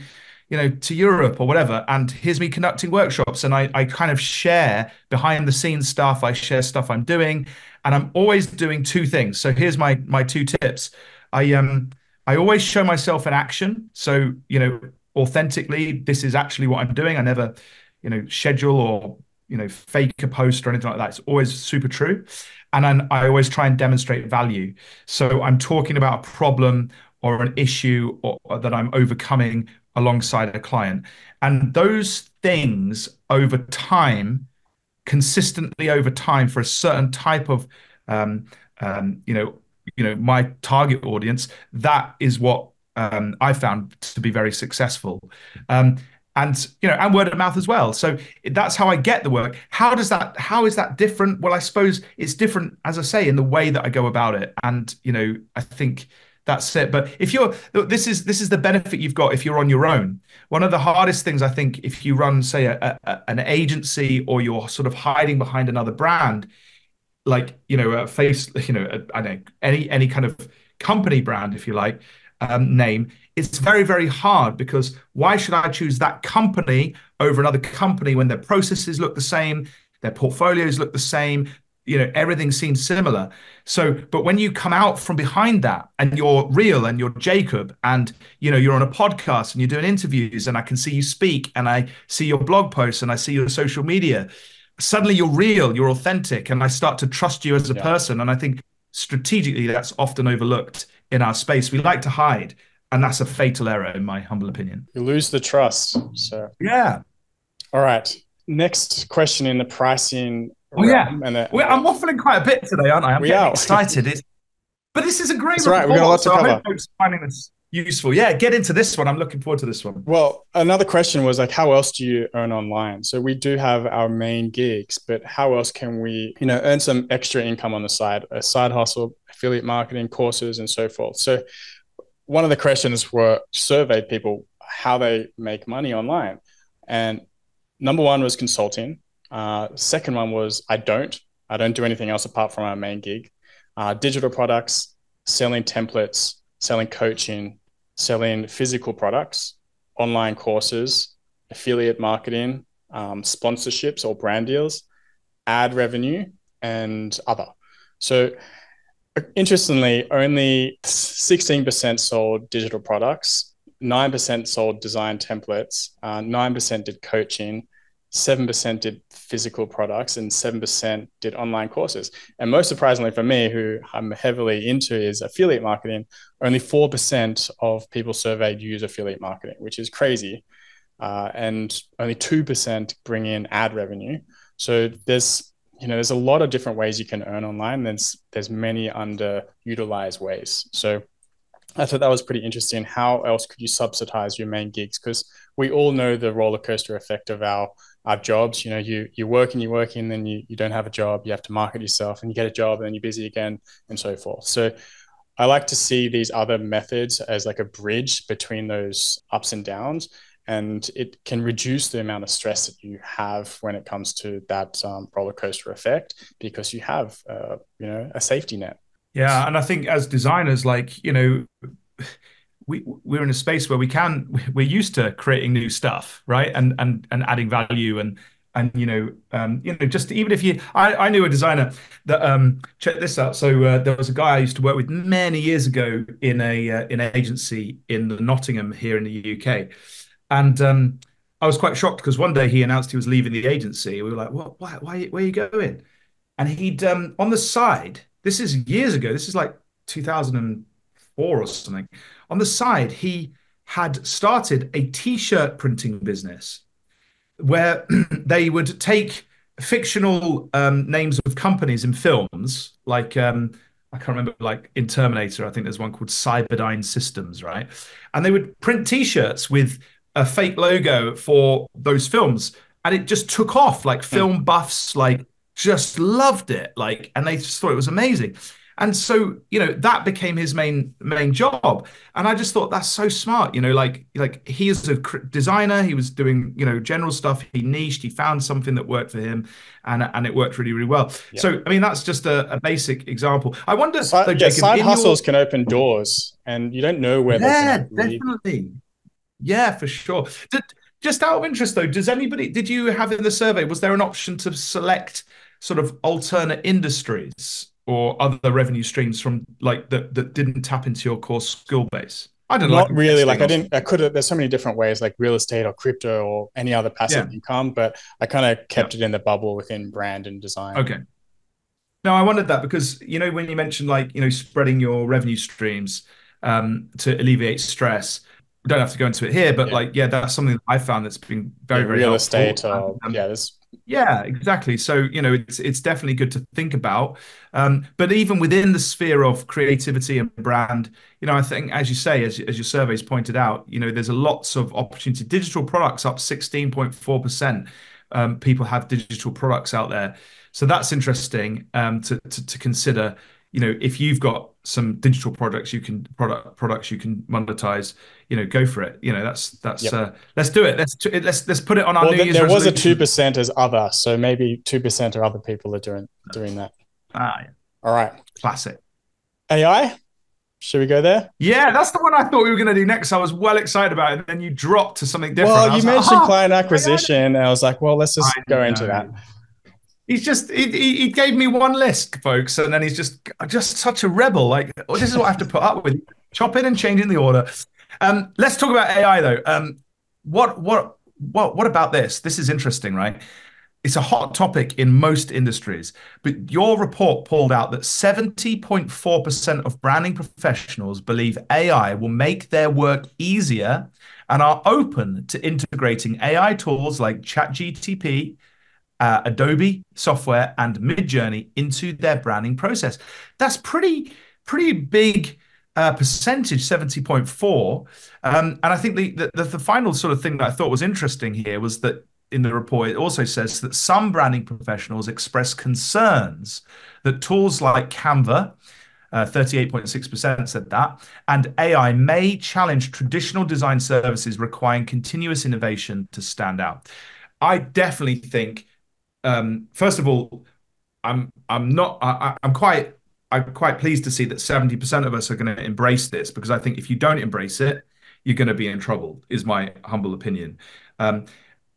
[SPEAKER 2] to Europe or whatever, and here's me conducting workshops, and I kind of share behind the scenes stuff. I share stuff I'm doing, and I'm always doing two things. So here's my two tips. I always show myself in action. So, authentically, this is actually what I'm doing. I never, schedule or, fake a post or anything like that. It's always super true. And then I always try and demonstrate value. So I'm talking about a problem or an issue or that I'm overcoming alongside a client. And those things over time, consistently over time, for a certain type of, my target audience, that is what I found to be very successful. And word of mouth as well. So that's how I get the work. How is that different? Well, I suppose it's different, as I say, in the way that I go about it. And, I think that's it. But this is the benefit you've got if you're on your own. One of the hardest things, I think, if you run, say, an agency, or you're sort of hiding behind another brand, like, a face, I don't know, any kind of company brand, if you like, name, it's very, very hard, because why should I choose that company over another company when their processes look the same, their portfolios look the same, everything seems similar. So, but when you come out from behind that and you're real and you're Jacob, and, you're on a podcast and you're doing interviews, and I can see you speak, and I see your blog posts, and I see your social media, suddenly you're real, you're authentic, and I start to trust you as a
[SPEAKER 3] Yeah.
[SPEAKER 2] person. And I think strategically that's often overlooked in our space. We like to hide, and that's a fatal error, in my humble opinion.
[SPEAKER 3] You lose the trust. So,
[SPEAKER 2] Yeah.
[SPEAKER 3] all right. Next question in the pricing
[SPEAKER 2] Oh yeah.
[SPEAKER 3] realm.
[SPEAKER 2] I'm waffling quite a bit today, aren't I? I'm
[SPEAKER 3] We
[SPEAKER 2] getting
[SPEAKER 3] are.
[SPEAKER 2] excited. But this is a great
[SPEAKER 3] That's right. We've got a
[SPEAKER 2] report.
[SPEAKER 3] lot to
[SPEAKER 2] So I
[SPEAKER 3] cover.
[SPEAKER 2] hope folks are finding this useful. Yeah, get into this one. I'm looking forward to this one.
[SPEAKER 3] Well, another question was like, how else do you earn online? So we do have our main gigs, but how else can we, earn some extra income on the side, a side hustle, affiliate marketing, courses, and so forth. So one of the questions were surveyed people how they make money online. And number one was consulting. Second one was I don't do anything else apart from our main gig. Digital products, selling templates, selling coaching, selling physical products, online courses, affiliate marketing, sponsorships or brand deals, ad revenue, and other. So interestingly, only 16% sold digital products, 9% sold design templates, 9% did coaching, 7% did physical products, and 7% did online courses. And most surprisingly for me, who I'm heavily into is affiliate marketing, only 4% of people surveyed use affiliate marketing, which is crazy. And only 2% bring in ad revenue. So there's a lot of different ways you can earn online. There's many underutilized ways. So I thought that was pretty interesting. How else could you subsidize your main gigs? Because we all know the roller coaster effect of our jobs. You work and then you don't have a job. You have to market yourself, and you get a job, and then you're busy again, and so forth. So I like to see these other methods as like a bridge between those ups and downs, and it can reduce the amount of stress that you have when it comes to that roller coaster effect, because you have a safety net.
[SPEAKER 2] Yeah, and I think as designers, we're in a space where we're used to creating new stuff, right? And adding value and just even if I knew a designer that check this out. So there was a guy I used to work with many years ago in an agency in Nottingham here in the UK, and I was quite shocked because one day he announced he was leaving the agency. We were like, "What? Why? Where are you going?" And he'd on the side. This is years ago. This is like 2004 or something. On the side, he had started a t-shirt printing business where they would take fictional names of companies in films, like I can't remember, like in Terminator, I think there's one called Cyberdyne Systems, right? And they would print T-shirts with a fake logo for those films, and it just took off. Like
[SPEAKER 3] Mm.
[SPEAKER 2] film buffs, like just loved it, like, and they just thought it was amazing. And so, that became his main job. And I just thought that's so smart, like he is a designer. He was doing, general stuff. He niched, he found something that worked for him, and it worked really, really well.
[SPEAKER 3] Yeah.
[SPEAKER 2] So, I mean, that's just a basic example. I wonder, though,
[SPEAKER 3] Yeah,
[SPEAKER 2] Jacob,
[SPEAKER 3] side hustles can open doors, and you don't know where they're going
[SPEAKER 2] yeah,
[SPEAKER 3] to lead.
[SPEAKER 2] definitely. Yeah, for sure. Just out of interest, though, did you have in the survey, was there an option to select sort of alternate industries or other revenue streams from like that didn't tap into your core skill base? I don't know, like
[SPEAKER 3] Not really.
[SPEAKER 2] investing
[SPEAKER 3] Like I
[SPEAKER 2] or
[SPEAKER 3] didn't. I
[SPEAKER 2] something.
[SPEAKER 3] could have. There's so many different ways, like real estate or crypto or any other passive
[SPEAKER 2] Yeah,
[SPEAKER 3] income, but I kind of
[SPEAKER 2] yeah.
[SPEAKER 3] kept it in the bubble within brand and design.
[SPEAKER 2] Okay. No, I wondered that because when you mentioned like spreading your revenue streams to alleviate stress, we don't have to go into it here, but
[SPEAKER 3] Yeah.
[SPEAKER 2] like yeah, that's something that I found that's been
[SPEAKER 3] Yeah.
[SPEAKER 2] very, very
[SPEAKER 3] Real
[SPEAKER 2] helpful.
[SPEAKER 3] estate. Or yeah. There's
[SPEAKER 2] Yeah, exactly. So, it's definitely good to think about. But even within the sphere of creativity and brand, I think, as you say, as your surveys pointed out, there's a lots of opportunity. Digital products up 16.4%. People have digital products out there. So that's interesting to consider. If you've got some digital products you can monetize, go for it. That's
[SPEAKER 3] yep.
[SPEAKER 2] let's do it. Let's put it on our
[SPEAKER 3] Well,
[SPEAKER 2] New Year's
[SPEAKER 3] there was a
[SPEAKER 2] resolution.
[SPEAKER 3] 2% as other, so maybe 2% are other people are doing that.
[SPEAKER 2] Yeah.
[SPEAKER 3] All right,
[SPEAKER 2] Classic.
[SPEAKER 3] AI. Should we go there?
[SPEAKER 2] Yeah, that's the one I thought we were going to do next. I was well excited about it, and then you dropped to something different.
[SPEAKER 3] Well,
[SPEAKER 2] I
[SPEAKER 3] you
[SPEAKER 2] was like,
[SPEAKER 3] mentioned
[SPEAKER 2] aha,
[SPEAKER 3] client acquisition, and I was like, well, let's
[SPEAKER 2] I
[SPEAKER 3] just go into that.
[SPEAKER 2] know. He gave me one list, folks, and then he's just such a rebel. Like, oh, this is what I have to put up with. Chopping and changing the order. Let's talk about AI though. What about this? This is interesting, right? it's a hot topic in most industries, but your report pulled out that 70.4% of branding professionals believe AI will make their work easier and are open to integrating AI tools like ChatGPT, Adobe software, and Midjourney into their branding process. That's pretty big percentage, 70.4. And I think the final sort of thing that I thought was interesting here was that in the report, it also says that some branding professionals express concerns that tools like Canva, 38.6% said that, and AI may challenge traditional design services requiring continuous innovation to stand out. I definitely think, first of all, I'm not I'm quite pleased to see that 70% of us are going to embrace this, because I think if you don't embrace it, you're going to be in trouble, is my humble opinion.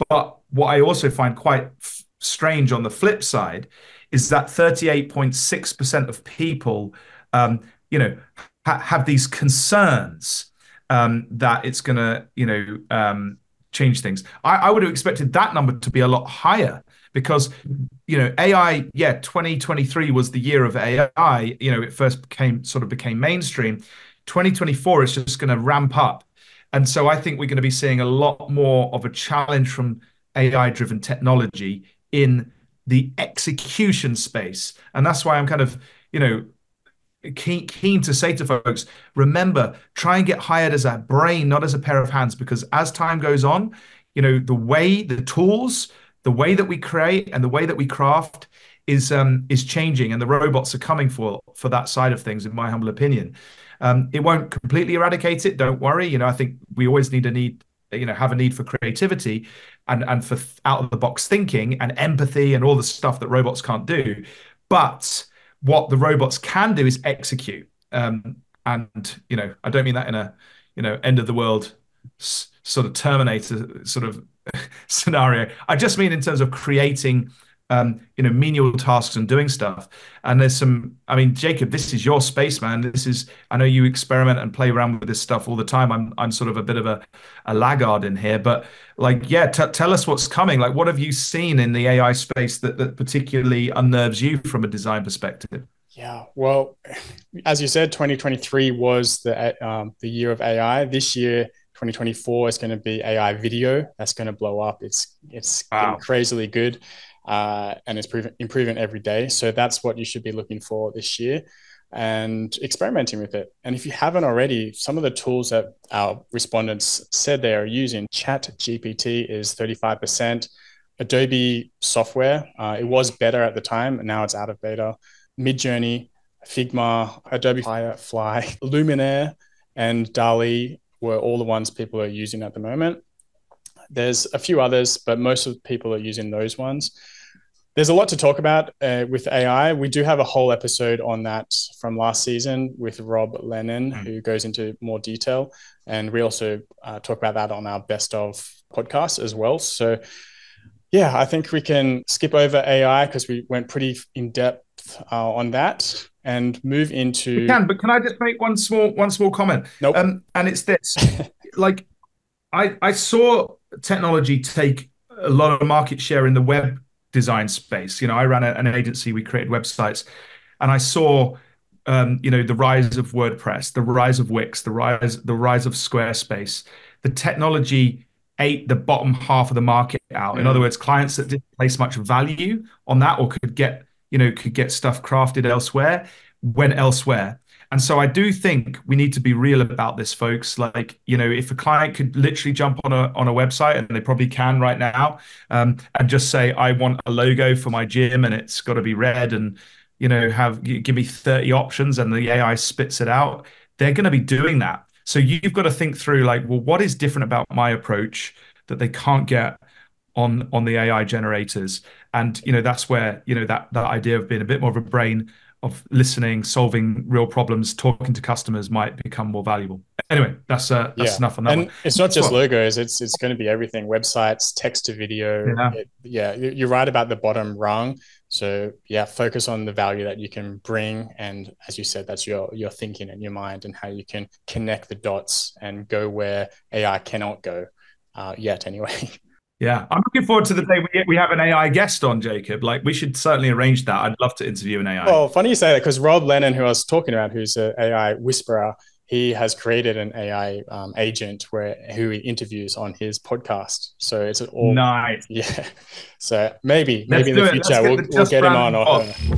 [SPEAKER 2] But what I also find quite strange on the flip side is that 38.6% of people, you know, have these concerns that it's going to, change things. I would have expected that number to be a lot higher, because AI, 2023 was the year of AI. It first became mainstream. 2024 is just going to ramp up. And so I think we're going to be seeing a lot more of a challenge from AI driven technology in the execution space. And that's why I'm kind of, keen to say to folks, remember, try and get hired as a brain, not as a pair of hands, because as time goes on, the tools, the way that we create and the way that we craft is changing, and the robots are coming for that side of things, in my humble opinion. It won't completely eradicate it, don't worry. I think we always have a need for creativity and for out of the box thinking and empathy and all the stuff that robots can't do. But what the robots can do is execute. And I don't mean that in a end of the world sort of Terminator sort of scenario. I just mean in terms of creating menial tasks and doing stuff. And there's Jacob, this is your space, man. I know you experiment and play around with this stuff all the time. I'm sort of a bit of a laggard in here, but tell us what's coming. Like, what have you seen in the AI space that particularly unnerves you from a design perspective?
[SPEAKER 3] Yeah, well, as you said, 2023 was the year of AI. This year, 2024 is going to be AI video. That's going to blow up. It's getting crazily good. And it's improving every day. So that's what you should be looking for this year and experimenting with it. And if you haven't already, some of the tools that our respondents said they are using, ChatGPT is 35%. Adobe software, it was beta at the time, and now it's out of beta. Midjourney, Figma, Adobe Firefly, Luminaire, and DALL-E were all the ones people are using at the moment. There's a few others, but most of the people are using those ones. There's a lot to talk about with AI. We do have a whole episode on that from last season with Rob Lennon, who goes into more detail. And we also talk about that on our best of podcast as well. So yeah, I think we can skip over AI because we went pretty in depth on that and move into.
[SPEAKER 2] But can I just make one small comment?
[SPEAKER 3] Nope.
[SPEAKER 2] And it's this, like, I saw technology take a lot of market share in the web design space. I ran an agency, we created websites, and I saw the rise of WordPress, the rise of Wix, the rise of Squarespace. The technology ate the bottom half of the market out. In other words, clients that didn't place much value on that or could get stuff crafted elsewhere went elsewhere. And so I do think we need to be real about this, folks. Like, if a client could literally jump on a website, and they probably can right now, and just say, I want a logo for my gym and it's got to be red, and give me 30 options, and the AI spits it out, they're going to be doing that. So you've got to think through, like, well, what is different about my approach that they can't get on the AI generators? And that's where that idea of being a bit more of a brain, of listening, solving real problems, talking to customers might become more valuable. Anyway, that's enough on that
[SPEAKER 3] and
[SPEAKER 2] one.
[SPEAKER 3] It's not just logos, it's going to be everything: websites, text to video. You're right about the bottom rung. So yeah, focus on the value that you can bring, and as you said, that's your thinking and your mind, and how you can connect the dots and go where AI cannot go yet anyway.
[SPEAKER 2] Yeah, I'm looking forward to the day we have an AI guest on, Jacob. Like, we should certainly arrange that. I'd love to interview an AI.
[SPEAKER 3] Well, funny you say that because Rob Lennon, who I was talking about, who's an AI whisperer, he has created an AI agent who he interviews on his podcast. So it's all
[SPEAKER 2] Nice.
[SPEAKER 3] yeah. So maybe
[SPEAKER 2] Let's
[SPEAKER 3] in the
[SPEAKER 2] do it. Let's
[SPEAKER 3] future
[SPEAKER 2] get
[SPEAKER 3] we'll
[SPEAKER 2] the
[SPEAKER 3] we'll
[SPEAKER 2] Just
[SPEAKER 3] get him on
[SPEAKER 2] Branding
[SPEAKER 3] or
[SPEAKER 2] pod.
[SPEAKER 3] her.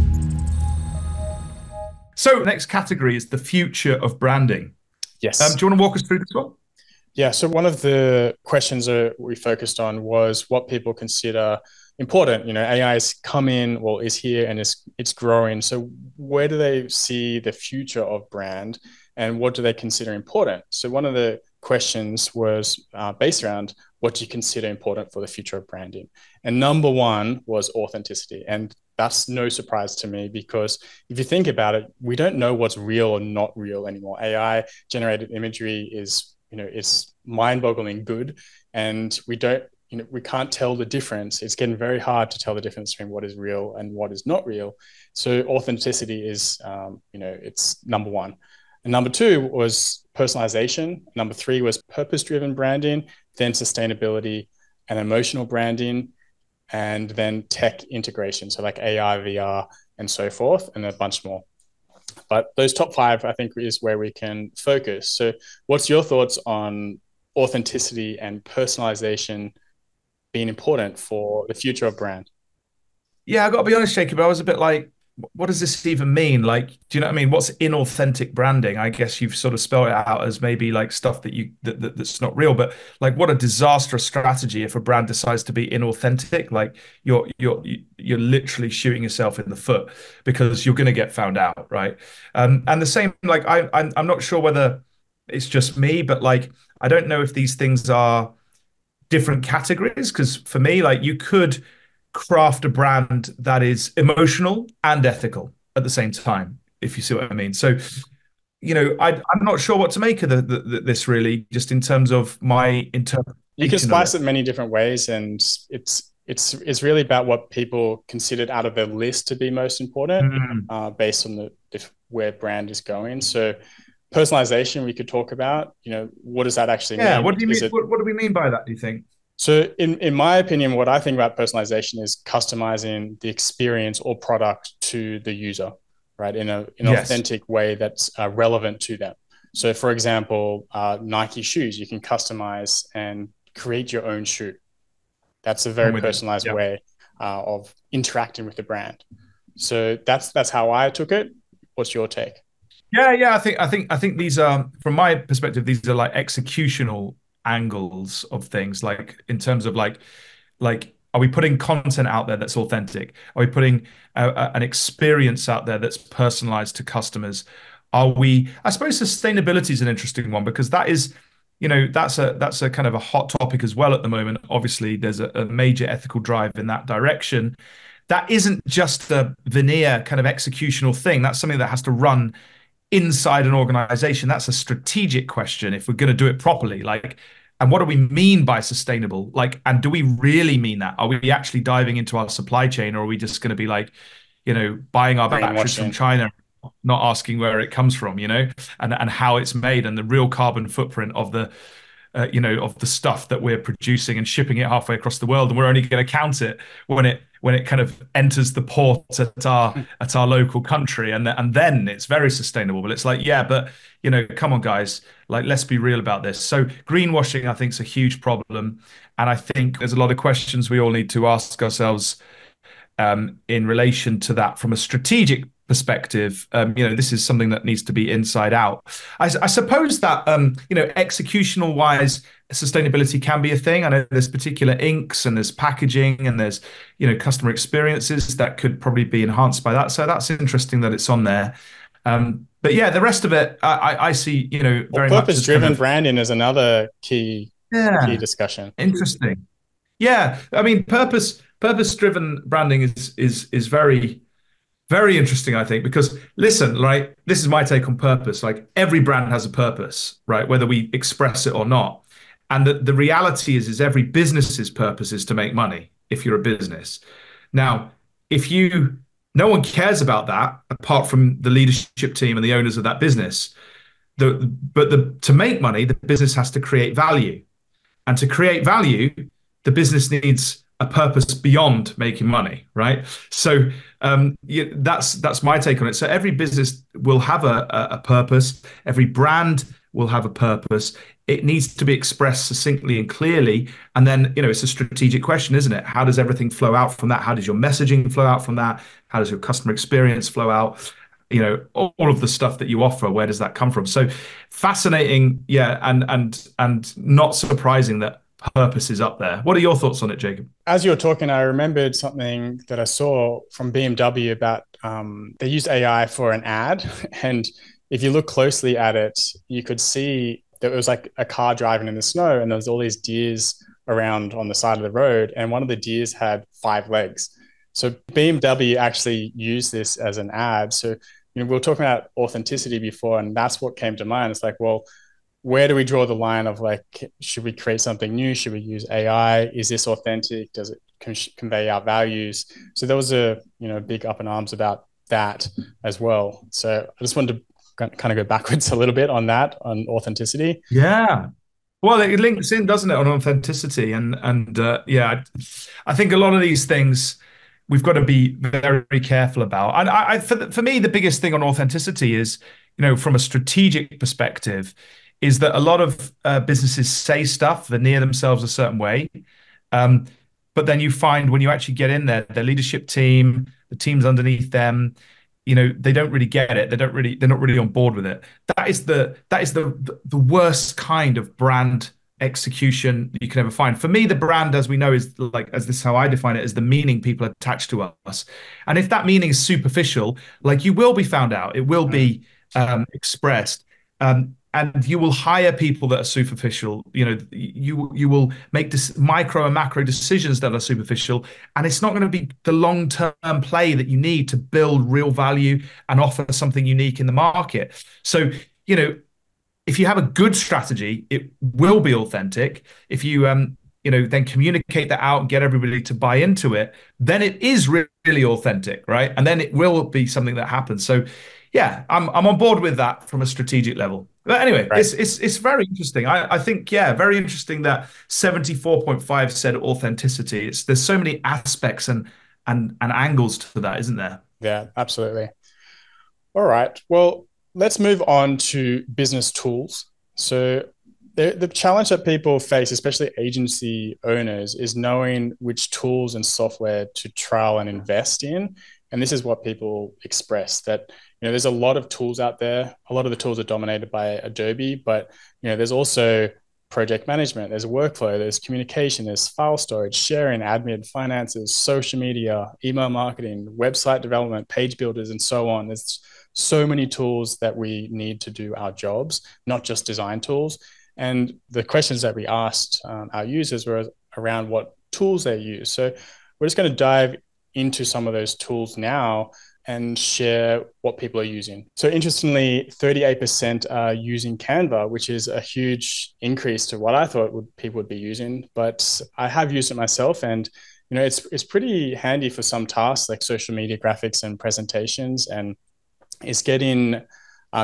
[SPEAKER 2] So, next category is the future of branding.
[SPEAKER 3] Yes.
[SPEAKER 2] Do you want to walk us through this one?
[SPEAKER 3] Yeah, so one of the questions that we focused on was what people consider important. You know, AI has come in, well, is here and it's growing. So where do they see the future of brand and what do they consider important? So one of the questions was based around what do you consider important for the future of branding? And number one was authenticity. And that's no surprise to me because if you think about it, we don't know what's real or not real anymore. AI generated imagery is it's mind-boggling good, and we can't tell the difference. It's getting very hard to tell the difference between what is real and what is not real. So authenticity is it's number one. And number two was personalization. Number three was purpose-driven branding, then sustainability and emotional branding, and then tech integration, so like AI, VR, and so forth, and a bunch more. But those top five, I think, is where we can focus. So what's your thoughts on authenticity and personalization being important for the future of brand?
[SPEAKER 2] Yeah, I got to be honest, Jacob. I was a bit like, what does this even mean? Like, do you know what I mean? What's inauthentic branding? I guess you've sort of spelled it out as maybe like stuff that's not real. But like, what a disastrous strategy if a brand decides to be inauthentic. Like, you're literally shooting yourself in the foot because you're going to get found out, right? And the same, like, I'm not sure whether it's just me, but like, I don't know if these things are different categories because for me, like, you could craft a brand that is emotional and ethical at the same time, if you see what I mean. So, I'm not sure what to make of this really, just in terms of my
[SPEAKER 3] You can
[SPEAKER 2] interpretation of
[SPEAKER 3] slice
[SPEAKER 2] it.
[SPEAKER 3] it many different ways, and it's really about what people considered out of their list to be most important,
[SPEAKER 2] Mm.
[SPEAKER 3] based on where brand is going. So personalization we could talk about. What does that actually
[SPEAKER 2] Yeah,
[SPEAKER 3] mean?
[SPEAKER 2] what do you mean?
[SPEAKER 3] Is it
[SPEAKER 2] What do we mean by that, do you think?
[SPEAKER 3] so in my opinion, what I think about personalization is customizing the experience or product to the user, right? In an
[SPEAKER 2] Yes,
[SPEAKER 3] authentic way that's relevant to them. So for example, Nike shoes, you can customize and create your own shoe. That's a
[SPEAKER 2] I'm
[SPEAKER 3] very
[SPEAKER 2] with you.
[SPEAKER 3] personalized
[SPEAKER 2] Yeah.
[SPEAKER 3] way of interacting with the brand. So that's how I took it. What's your take?
[SPEAKER 2] Yeah. I think these are, from my perspective, these are like executional angles of things. Like in terms of like, are we putting content out there that's authentic? Are we putting an experience out there that's personalized to customers? Are we? I suppose sustainability is an interesting one because that is, that's a kind of a hot topic as well at the moment. Obviously, there's a major ethical drive in that direction. That isn't just a veneer kind of executional thing. That's something that has to run inside an organization. That's a strategic question if we're going to do it properly. Like, and what do we mean by sustainable? Like, and do we really mean that? Are we actually diving into our supply chain, or are we just going to be like, buying our batteries from
[SPEAKER 3] Greenwashing.
[SPEAKER 2] China, not asking where it comes from, and how it's made and the real carbon footprint of of the stuff that we're producing and shipping it halfway across the world, and we're only going to count it when it kind of enters the port at our local country, and then it's very sustainable. But it's like, yeah, but come on, guys, like, let's be real about this. So greenwashing, I think, is a huge problem, and I think there's a lot of questions we all need to ask ourselves in relation to that from a strategic perspective. This is something that needs to be inside out. I suppose that executional wise, sustainability can be a thing. I know there's particular inks and there's packaging and there's customer experiences that could probably be enhanced by that. So that's interesting that it's on there. But yeah, the rest of it, I see,
[SPEAKER 3] Well,
[SPEAKER 2] very much as kind
[SPEAKER 3] purpose-driven
[SPEAKER 2] of,
[SPEAKER 3] branding is another key
[SPEAKER 2] yeah,
[SPEAKER 3] discussion.
[SPEAKER 2] interesting. Yeah, I mean, purpose driven branding is very, very interesting, I think, because listen, right, this is my take on purpose. Like, every brand has a purpose, right? Whether we express it or not. And the reality is every business's purpose is to make money if you're a business. Now, if you no one cares about that apart from the leadership team and the owners of that business. To make money, the business has to create value. And to create value, the business needs a purpose beyond making money, right? So that's my take on it. So every business will have a purpose. Every brand will have a purpose. It needs to be expressed succinctly and clearly. And then, it's a strategic question, isn't it? How does everything flow out from that? How does your messaging flow out from that? How does your customer experience flow out? All of the stuff that you offer, where does that come from? So fascinating, yeah, and not surprising that purpose is up there. What are your thoughts on it, Jacob?
[SPEAKER 3] As you were talking, I remembered something that I saw from BMW about they used AI for an ad. And if you look closely at it, you could see that it was like a car driving in the snow, and there was all these deers around on the side of the road. And one of the deers had 5 legs. So BMW actually used this as an ad. So, we were talking about authenticity before, and that's what came to mind. It's like, well, where do we draw the line of like, should we create something new? Should we use AI? Is this authentic? Does it convey our values? So there was a big up in arms about that as well. So I just wanted to kind of go backwards a little bit on that, on authenticity.
[SPEAKER 2] Yeah. Well, it links in, doesn't it, on authenticity, and yeah, I think a lot of these things we've got to be very careful about. And for me, the biggest thing on authenticity is, from a strategic perspective, is that a lot of businesses say stuff, veneer themselves a certain way. But then you find when you actually get in there, their leadership team, the teams underneath them, they don't really get it. They're not really on board with it. That is the worst kind of brand execution you can ever find. For me, the brand, as we know, is like, as this is how I define it, is the meaning people attach to us. And if that meaning is superficial, like, you will be found out, it will be expressed. And you will hire people that are superficial. You will make this micro and macro decisions that are superficial, and it's not going to be the long-term play that you need to build real value and offer something unique in the market. So, if you have a good strategy, it will be authentic. If you then communicate that out and get everybody to buy into it, then it is really authentic, right? And then it will be something that happens. So, yeah, I'm on board with that from a strategic level. But anyway, right. It's very interesting. I think, yeah, very interesting that 74.5 said authenticity. There's so many aspects and angles to that, isn't there?
[SPEAKER 3] Yeah, absolutely. All right. Well, let's move on to business tools. So the challenge that people face, especially agency owners, is knowing which tools and software to trial and invest in. And this is what people express, that there's a lot of tools out there. A lot of the tools are dominated by Adobe, but there's also project management, there's workflow, there's communication, there's file storage, sharing, admin, finances, social media, email marketing, website development, page builders, and so on. There's so many tools that we need to do our jobs, not just design tools. And the questions that we asked our users were around what tools they use. So we're just going to dive into some of those tools now and share what people are using. So interestingly, 38% are using Canva, which is a huge increase to what I thought people would be using. But I have used it myself, and it's pretty handy for some tasks like social media graphics and presentations, and it's getting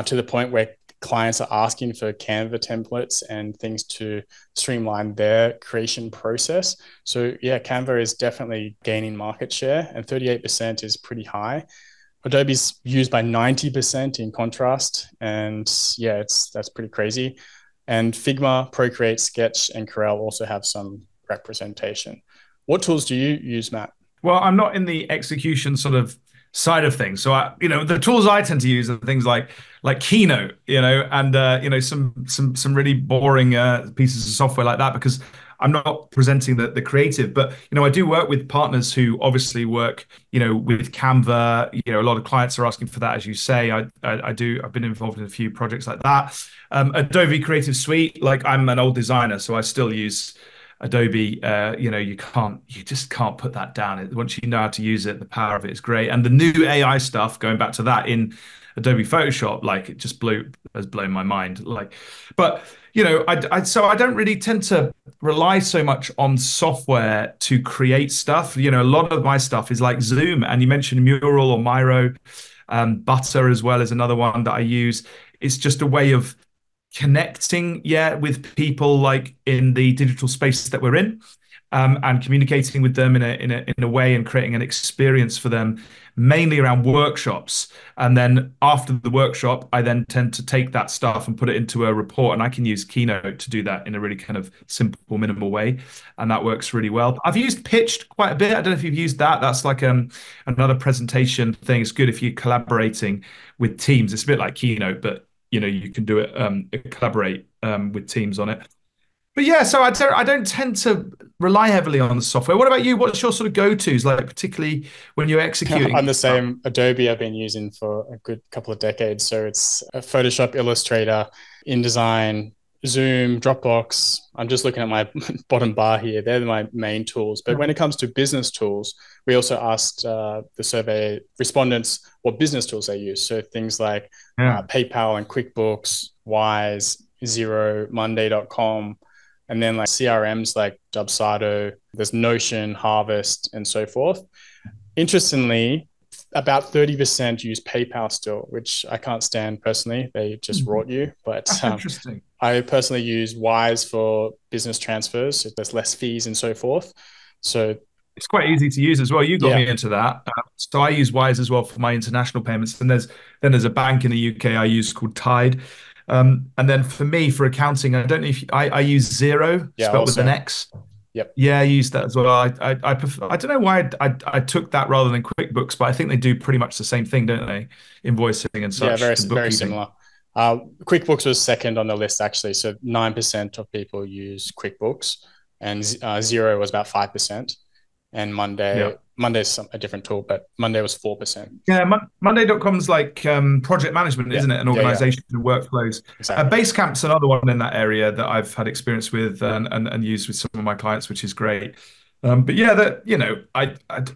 [SPEAKER 3] to the point where clients are asking for Canva templates and things to streamline their creation process. So yeah, Canva is definitely gaining market share, and 38% is pretty high. Adobe's used by 90% in contrast, and yeah, that's pretty crazy. And Figma, Procreate, Sketch, and Corel also have some representation. What tools do you use, Matt?
[SPEAKER 2] Well, I'm not in the execution sort of side of things. So the tools I tend to use are things like Keynote, and some really boring pieces of software like that, because I'm not presenting the creative. But I do work with partners who obviously work with Canva. A lot of clients are asking for that, as you say. I do. I've been involved in a few projects like that. Adobe Creative Suite. Like, I'm an old designer, so I still use Adobe. You just can't put that down. Once you know how to use it, the power of it is great. And the new AI stuff, going back to that in Adobe Photoshop, like, it just has blown my mind. But I don't really tend to rely so much on software to create stuff. A lot of my stuff is like Zoom, and you mentioned Mural or Miro. Butter as well is another one that I use. It's just a way of connecting with people, like, in the digital space that we're in. and communicating with them in a way and creating an experience for them, mainly around workshops. And then after the workshop, I then tend to take that stuff and put it into a report. And I can use Keynote to do that in a really kind of simple, minimal way. And that works really well. I've used Pitched quite a bit. I don't know if you've used that. That's like another presentation thing. It's good if you're collaborating with teams. It's a bit like Keynote, but you can do it, collaborate with teams on it. But yeah, so I don't tend to rely heavily on the software. What about you? What's your sort of go-tos, like particularly when you're executing?
[SPEAKER 3] I'm the same. Adobe I've been using for a good couple of decades. So it's Photoshop, Illustrator, InDesign, Zoom, Dropbox. I'm just looking at my bottom bar here. They're my main tools. But when it comes to business tools, we also asked the survey respondents what business tools they use. So things like PayPal and QuickBooks, Wise, Xero, Monday.com, and then like CRMs like Dubsado, there's Notion, Harvest, and so forth. Interestingly, about 30% use PayPal still, which I can't stand personally. They just rot you. But
[SPEAKER 2] That's interesting.
[SPEAKER 3] I personally use Wise for business transfers. So there's less fees and so forth. So
[SPEAKER 2] it's quite easy to use as well. You got me into that. So I use Wise as well for my international payments. And there's a bank in the UK I use called Tide. And then for me, for accounting, I don't know if I use Xero, spelled with an X.
[SPEAKER 3] Yep.
[SPEAKER 2] Yeah, I use that as well. I prefer, I don't know why I took that rather than QuickBooks, but I think they do pretty much the same thing, don't they? Invoicing and such.
[SPEAKER 3] Yeah, very similar. QuickBooks was second on the list, actually. So 9% of people use QuickBooks, and Xero was about 5%. And Monday's a different tool, but Monday was 4%.
[SPEAKER 2] Yeah, Monday.com's like project management, isn't it? And organization and workflows.
[SPEAKER 3] Exactly.
[SPEAKER 2] Basecamp's another one in that area that I've had experience with and used with some of my clients, which is great. But yeah, I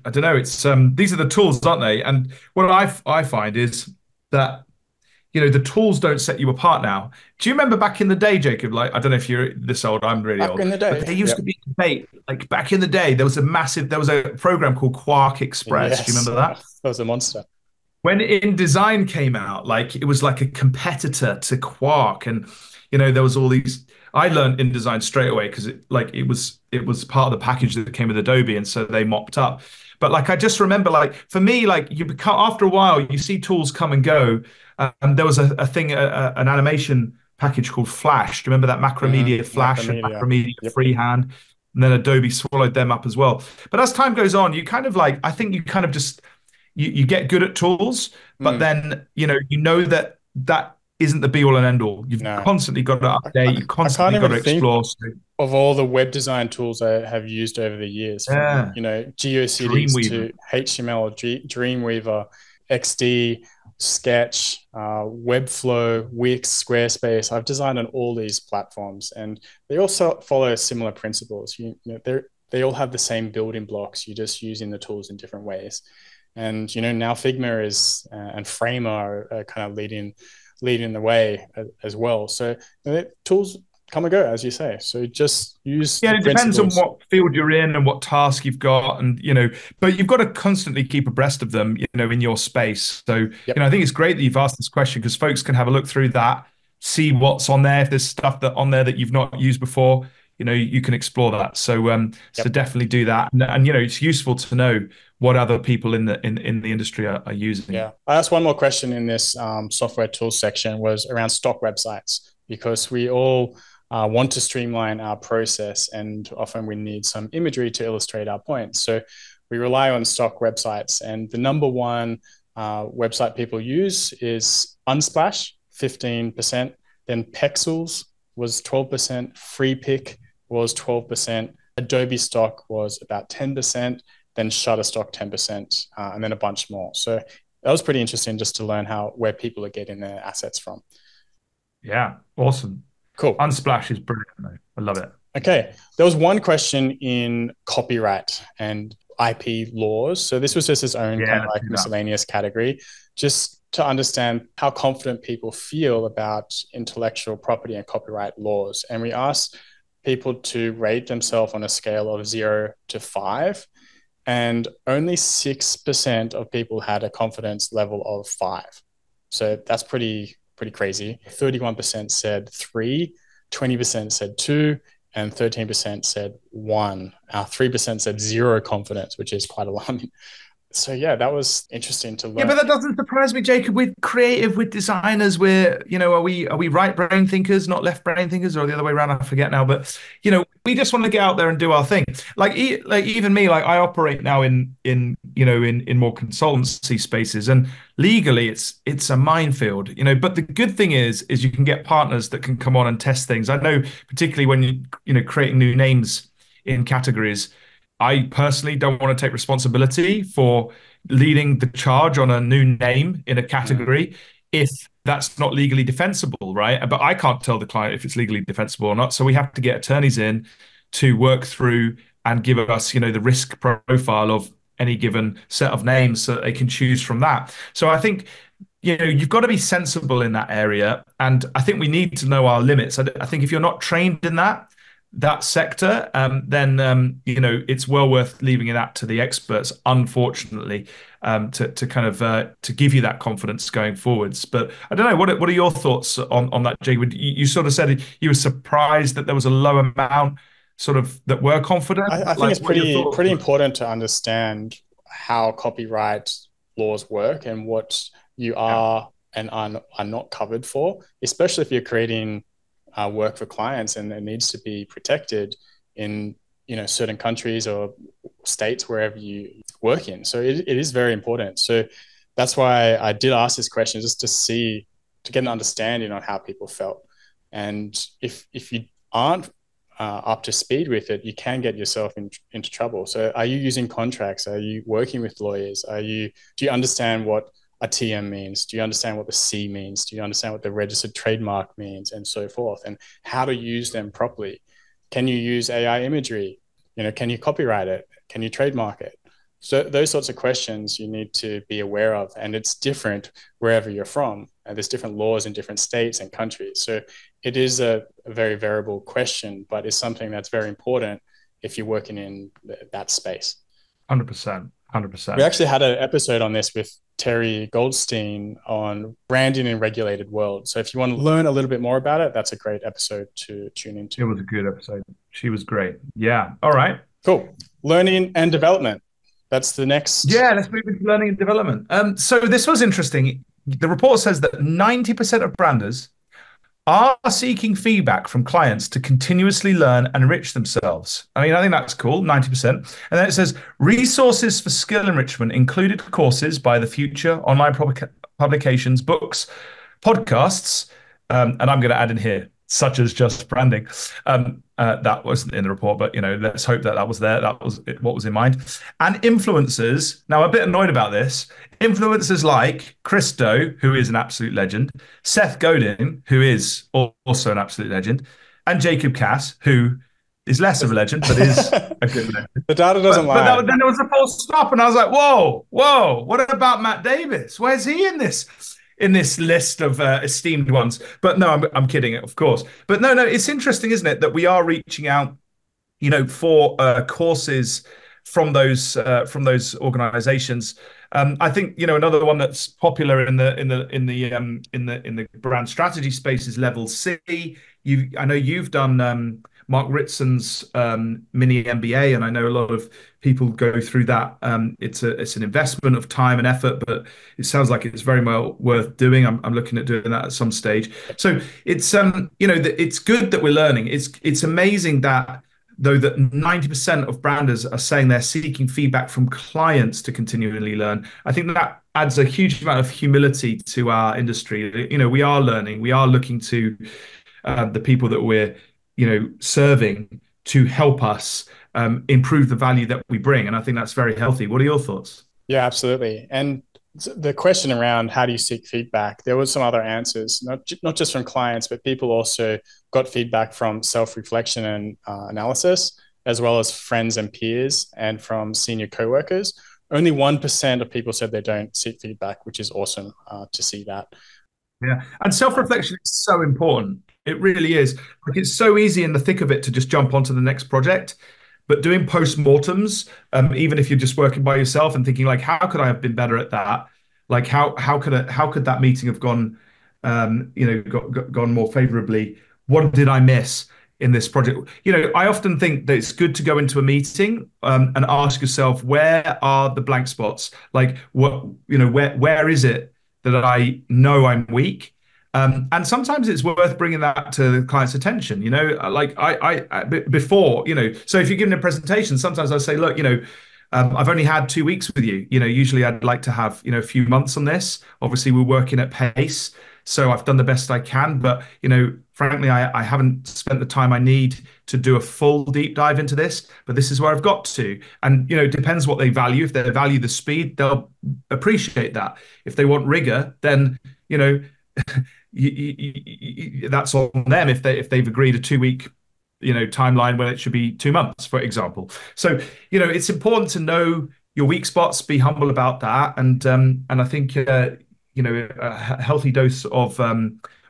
[SPEAKER 2] don't know. It's these are the tools, aren't they? And what I find is that the tools don't set you apart now. Do you remember back in the day, Jacob? Like, I don't know if you're this old, I'm really old.
[SPEAKER 3] Back in the day.
[SPEAKER 2] But there used to be a debate. Like back in the day, there was a program called Quark Express.
[SPEAKER 3] Yes.
[SPEAKER 2] Do you remember that?
[SPEAKER 3] That was a monster.
[SPEAKER 2] When InDesign came out, like it was like a competitor to Quark. And there was all these. I learned InDesign straight away because it was part of the package that came with Adobe, and so they mopped up. But like I just remember, like for me, like you become after a while, you see tools come and go. There was a thing, an animation package called Flash. Do you remember that Macromedia Flash and Macromedia Freehand? And then Adobe swallowed them up as well. But as time goes on, you kind of like, I think you kind of just, you get good at tools, but then, that isn't the be all and end all. You've constantly got to update. You've constantly got to explore.
[SPEAKER 3] Of all the web design tools I have used over the years, from, GeoCities to HTML, Dreamweaver, XD, Sketch, Webflow, Wix, Squarespace. I've designed on all these platforms, and they also follow similar principles. They all have the same building blocks. You're just using the tools in different ways. And now Figma and Framer are kind of leading the way as well. So tools come and go, as you say. So just use.
[SPEAKER 2] Yeah, it depends on what field you're in and what task you've got, and but you've got to constantly keep abreast of them, in your space. So I think it's great that you've asked this question because folks can have a look through that, see what's on there. If there's stuff on there that you've not used before, you can explore that. So so definitely do that, and it's useful to know what other people in the industry are using.
[SPEAKER 3] Yeah, I asked one more question in this software tools section was around stock websites, because we all want to streamline our process, and often we need some imagery to illustrate our points. So we rely on stock websites, and the number one website people use is Unsplash, 15%. Then Pexels was 12%. FreePick was 12%. Adobe Stock was about 10%. Then Shutterstock 10%, and then a bunch more. So that was pretty interesting just to learn where people are getting their assets from.
[SPEAKER 2] Yeah, awesome.
[SPEAKER 3] Cool.
[SPEAKER 2] Unsplash is brilliant, though. I love it.
[SPEAKER 3] Okay. There was one question in copyright and IP laws. So this was just its own kind of like miscellaneous category, just to understand how confident people feel about intellectual property and copyright laws. And we asked people to rate themselves on a scale of 0 to 5. And only 6% of people had a confidence level of 5. So that's pretty crazy. 31% said 3, 20% said 2, and 13% said 1. 3% said 0 confidence, which is quite alarming. So yeah, that was interesting to
[SPEAKER 2] Yeah,
[SPEAKER 3] learn.
[SPEAKER 2] but that doesn't surprise me, Jacob. With creative, with designers, are we right brain thinkers, not left brain thinkers, or the other way around? I forget now. But we just want to get out there and do our thing. Like even me, like I operate now in more consultancy spaces, and legally it's a minefield. But the good thing is you can get partners that can come on and test things. I know particularly when creating new names in categories. I personally don't want to take responsibility for leading the charge on a new name in a
[SPEAKER 3] Mm.
[SPEAKER 2] category if that's not legally defensible, right? But I can't tell the client if it's legally defensible or not. So we have to get attorneys in to work through and give us, the risk profile of any given set of names so that they can choose from that. So I think you've got to be sensible in that area. And I think we need to know our limits. I think if you're not trained in that sector, then it's well worth leaving that to the experts, unfortunately, to kind of to give you that confidence going forwards. But I don't know, what are your thoughts on that, Jay? You sort of said you were surprised that there was a low amount sort of that were confident.
[SPEAKER 3] I think
[SPEAKER 2] Like,
[SPEAKER 3] it's
[SPEAKER 2] what are your thoughts?
[SPEAKER 3] pretty important to understand how copyright laws work and what you
[SPEAKER 2] Yeah,
[SPEAKER 3] are and are not covered for, especially if you're creating work for clients and it needs to be protected in certain countries or states wherever you work in. So it is very important. So that's why I did ask this question, just to get an understanding on how people felt. And if you aren't up to speed with it, you can get yourself into trouble. So are you using contracts? Are you working with lawyers? Do you understand what a TM means? Do you understand what the C means? Do you understand what the registered trademark means, and so forth, and how to use them properly? Can you use AI imagery? Can you copyright it? Can you trademark it? So those sorts of questions you need to be aware of, and it's different wherever you're from. And there's different laws in different states and countries. So it is a very variable question, but it's something that's very important if you're working in that space.
[SPEAKER 2] 100%,
[SPEAKER 3] We
[SPEAKER 2] 100%.
[SPEAKER 3] actually had an episode on this with Terry Goldstein on branding in regulated world. So if you want to learn a little bit more about it, that's a great episode to tune
[SPEAKER 2] It
[SPEAKER 3] into.
[SPEAKER 2] was a good episode. She was great. Yeah. All right.
[SPEAKER 3] Cool. Learning and development. That's the next.
[SPEAKER 2] Yeah, let's move into learning and development. So this was interesting. The report says that 90% of branders are seeking feedback from clients to continuously learn and enrich themselves. I mean, I think that's cool, 90%. And then it says resources for skill enrichment included courses by the future, online publications, books, podcasts, and I'm going to add in here, such as Just Branding. That wasn't in the report, but let's hope that was there. That was what was in mind. And influencers. Now, I'm a bit annoyed about this. Influencers like Christo, who is an absolute legend, Seth Godin, who is also an absolute legend, and Jacob Cass, who is less of a legend, but is a good legend.
[SPEAKER 3] The data doesn't
[SPEAKER 2] But
[SPEAKER 3] lie.
[SPEAKER 2] then there was a full stop, and I was like, whoa, whoa, what about Matt Davies? Where's he in this list of esteemed ones? But no, I'm kidding, of course. But no, it's interesting, isn't it, that we are reaching out, for courses from those organizations. I think another one that's popular in the brand strategy space is Level C. I know you've done Mark Ritson's mini MBA, and I know a lot of people go through that. It's an investment of time and effort, but it sounds like it's very well worth doing. I'm looking at doing that at some stage. So it's it's good that we're learning. It's amazing that though that 90% of branders are saying they're seeking feedback from clients to continually learn. I think that adds a huge amount of humility to our industry. We are learning. We are looking to the people that we're serving to help us improve the value that we bring. And I think that's very healthy. What are your thoughts?
[SPEAKER 3] Yeah, absolutely. And the question around how do you seek feedback, there was some other answers, not just from clients, but people also got feedback from self-reflection and analysis, as well as friends and peers and from senior coworkers. Only 1% of people said they don't seek feedback, which is awesome to see that.
[SPEAKER 2] Yeah. And self-reflection is so important. It really is. Like, it's so easy in the thick of it to just jump onto the next project. But doing postmortems, even if you're just working by yourself and thinking like, how could I have been better at that? Like, how could that meeting have gone, gone more favorably? What did I miss? in this project. I often think that it's good to go into a meeting and ask yourself, where are the blank spots? Like, where is it that I know I'm weak? And sometimes it's worth bringing that to the client's attention. Like before, so if you're giving a presentation, sometimes I say, look, I've only had 2 weeks with you. Usually I'd like to have, a few months on this. Obviously, we're working at pace, so I've done the best I can. But, frankly, I haven't spent the time I need to do a full deep dive into this. But this is where I've got to. And, it depends what they value. If they value the speed, they'll appreciate that. If they want rigor, then, that's on them. If they've agreed a 2 week timeline when it should be 2 months, for example. So it's important to know your weak spots, be humble about that, and I think a healthy dose of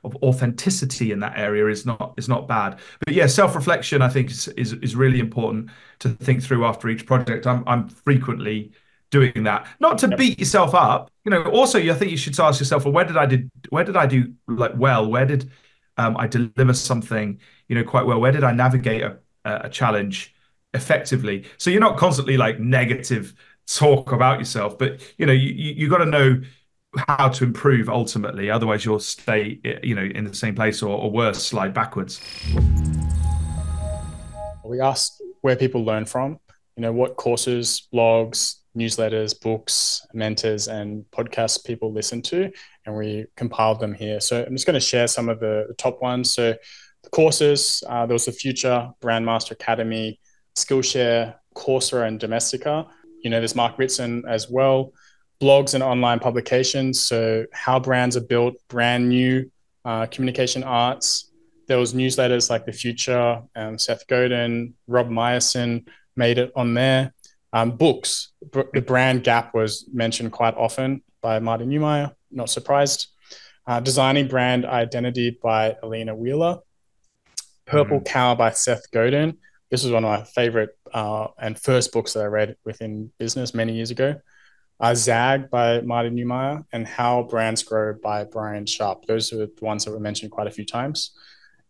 [SPEAKER 2] authenticity in that area is not bad. But yeah, self-reflection I think is really important to think through after each project. I'm frequently doing that, not to beat yourself up. Also, I think you should ask yourself, well, where did I do like well? Where did I deliver something quite well? Where did I navigate a challenge effectively? So you're not constantly like negative talk about yourself, but you got to know how to improve ultimately. Otherwise, you'll stay in the same place, or worse, slide backwards.
[SPEAKER 3] We asked where people learn from. What courses, blogs, newsletters, books, mentors, and podcasts people listen to, and we compiled them here. So I'm just going to share some of the top ones. So the courses, there was the Future Brandmaster Academy, Skillshare, Coursera, and Domestika. There's Mark Ritson as well. Blogs and online publications. So How Brands Are Built, Brand New, Communication Arts. There was newsletters like The Future, Seth Godin, Rob Meyerson made it on there. Books, The Brand Gap was mentioned quite often by Marty Neumeier, not surprised. Designing Brand Identity by Alina Wheeler. Purple Cow by Seth Godin. This was one of my favorite and first books that I read within business many years ago. Zag by Marty Neumeier, and How Brands Grow by Brian Sharp. Those are the ones that were mentioned quite a few times.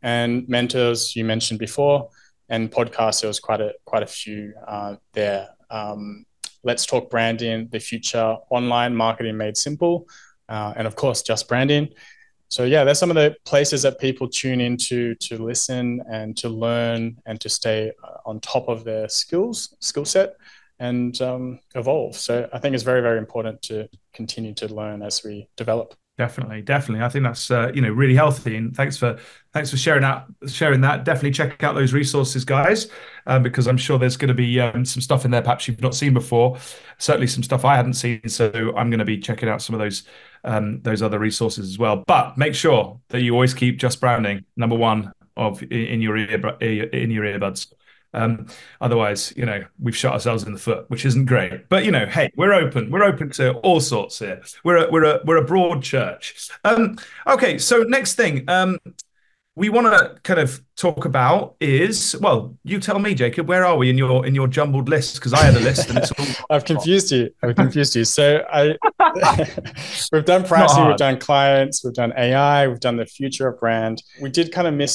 [SPEAKER 3] And mentors you mentioned before, and podcasts, there was quite a few there. Let's Talk Branding, The Future, Online Marketing Made Simple, and of course, Just Branding. So yeah, there's some of the places that people tune into to listen and to learn and to stay on top of their skill set and evolve. So I think it's very, very important to continue to learn as we develop.
[SPEAKER 2] Definitely. I think that's really healthy, and thanks for sharing that. Definitely check out those resources, guys, because I'm sure there's going to be some stuff in there perhaps you've not seen before. Certainly some stuff I hadn't seen, so I'm going to be checking out some of those other resources as well. But make sure that you always keep Just Branding number one in your earbuds. Otherwise, we've shot ourselves in the foot, which isn't great. But hey, we're open to all sorts here. We're a broad church. Okay, so next thing we want to kind of talk about is, well, you tell me, Jacob, where are we in your jumbled list? Because I had a list and it's all
[SPEAKER 3] I've confused you. So we've done pricing, we've done clients, we've done AI, we've done the future of brand. We did kind of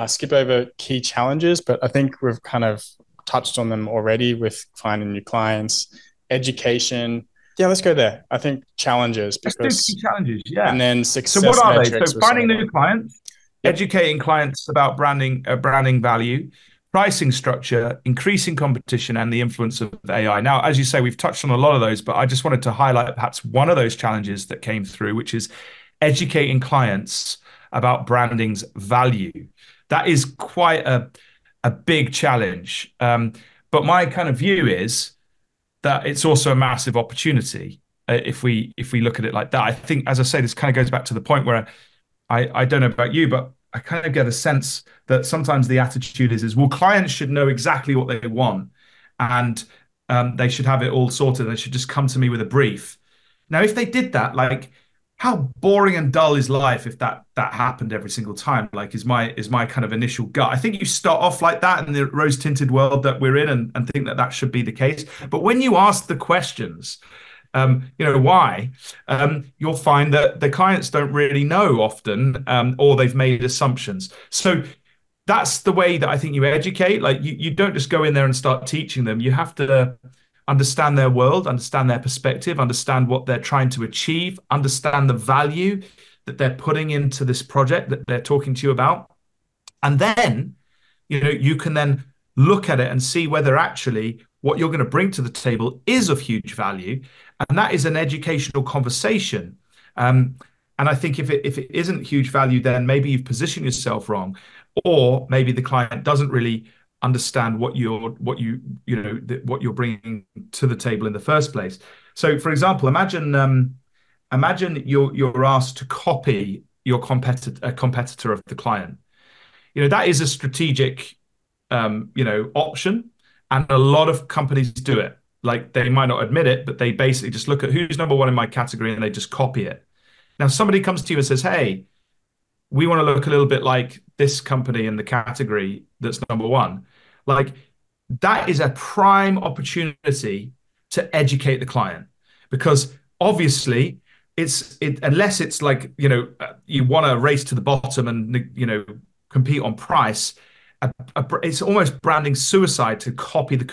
[SPEAKER 3] skip over key challenges, but I think we've kind of touched on them already with finding new clients, education. Yeah, let's go there. I think challenges.
[SPEAKER 2] Let's do key challenges, yeah.
[SPEAKER 3] And then success.
[SPEAKER 2] So what are they? So finding new clients, educating clients about branding value, pricing structure, increasing competition, and the influence of AI. Now, as you say, we've touched on a lot of those, but I just wanted to highlight perhaps one of those challenges that came through, which is educating clients about branding's value. That is quite a big challenge. But my kind of view is that it's also a massive opportunity if we look at it like that. I think, as I say, this kind of goes back to the point where I don't know about you, but I kind of get a sense that sometimes the attitude is well, clients should know exactly what they want, and they should have it all sorted. They should just come to me with a brief. Now, if they did that, like, how boring and dull is life if that happened every single time? Like, is my kind of initial gut. I think you start off like that in the rose-tinted world that we're in, and think that should be the case. But when you ask the questions, why, you'll find that the clients don't really know often, or they've made assumptions. So that's the way that I think you educate. Like you don't just go in there and start teaching them. You have to understand their world, understand their perspective, understand what they're trying to achieve, understand the value that they're putting into this project that they're talking to you about. And then, you can then look at it and see whether actually what you're going to bring to the table is of huge value. And that is an educational conversation. And I think if it isn't huge value, then maybe you've positioned yourself wrong, or maybe the client doesn't really understand what you're bringing to the table in the first place. So, for example, imagine you're asked to copy a competitor of the client. That is a strategic option, and a lot of companies do it. Like, they might not admit it, but they basically just look at who's number one in my category and they just copy it. Now, somebody comes to you and says, hey, we want to look a little bit like this company in the category that's number one. Like, that is a prime opportunity to educate the client, because obviously unless it's like, you want to race to the bottom and, compete on price, it's almost branding suicide to copy the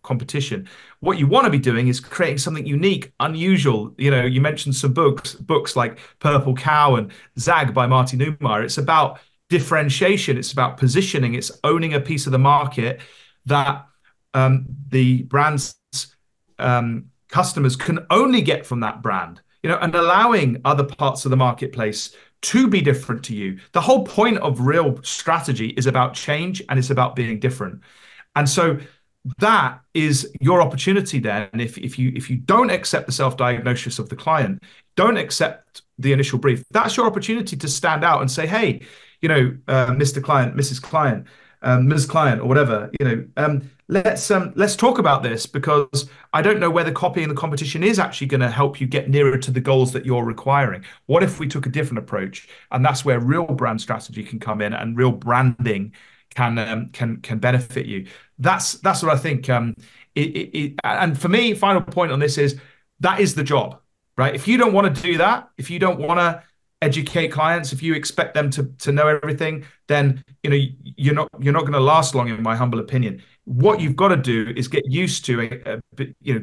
[SPEAKER 2] competition. What you want to be doing is creating something unique, unusual. You mentioned some books like Purple Cow and Zag by Marty Neumeier. It's about differentiation. It's about positioning. It's owning a piece of the market that the brand's customers can only get from that brand, and allowing other parts of the marketplace to be different to you. The whole point of real strategy is about change, and it's about being different. And so that is your opportunity then. If you don't accept the self-diagnosis of the client, don't accept the initial brief, that's your opportunity to stand out and say, hey, Mr. Client, Mrs. Client, Ms. Client, or whatever, let's talk about this, because I don't know whether copying the competition is actually going to help you get nearer to the goals that you're requiring. What if we took a different approach? And that's where real brand strategy can come in, and real branding can benefit you. That's what I think. And for me, final point on this is that is the job, right? If you don't want to do that, if you don't want to educate clients, if you expect them to know everything, then you're not going to last long, in my humble opinion. What you've got to do is get used to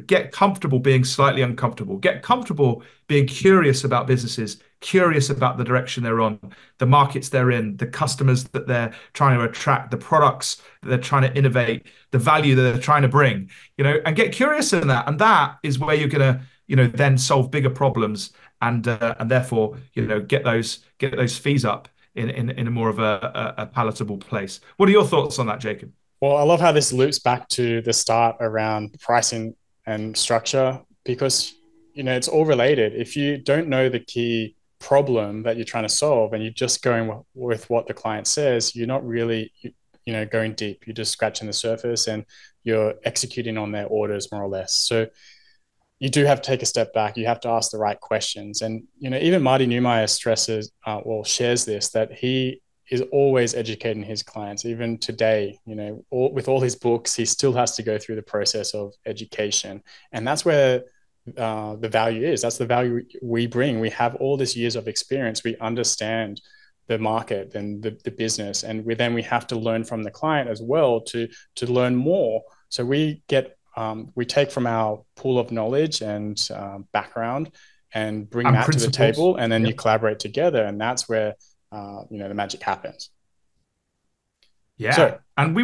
[SPEAKER 2] get comfortable being slightly uncomfortable, get comfortable being curious about businesses, curious about the direction they're on, the markets they're in, the customers that they're trying to attract, the products that they're trying to innovate, the value that they're trying to bring, and get curious in that. And that is where you're going to then solve bigger problems, and therefore get those fees up in a more of a palatable place. What are your thoughts on that, Jacob?
[SPEAKER 3] Well, I love how this loops back to the start around pricing and structure, because it's all related. If you don't know the key problem that you're trying to solve and you're just going with what the client says, you're not really going deep. You're just scratching the surface and you're executing on their orders, more or less. So you do have to take a step back. You have to ask the right questions. And even Marty Neumeier stresses, shares this, that he is always educating his clients. Even today, with all his books, he still has to go through the process of education. And that's where the value is. That's the value we bring. We have all this years of experience. We understand the market and the business. And we have to learn from the client as well to learn more. So we take from our pool of knowledge and background and bring that to the table, and then you collaborate together. And that's where the magic happens.
[SPEAKER 2] Yeah. So, and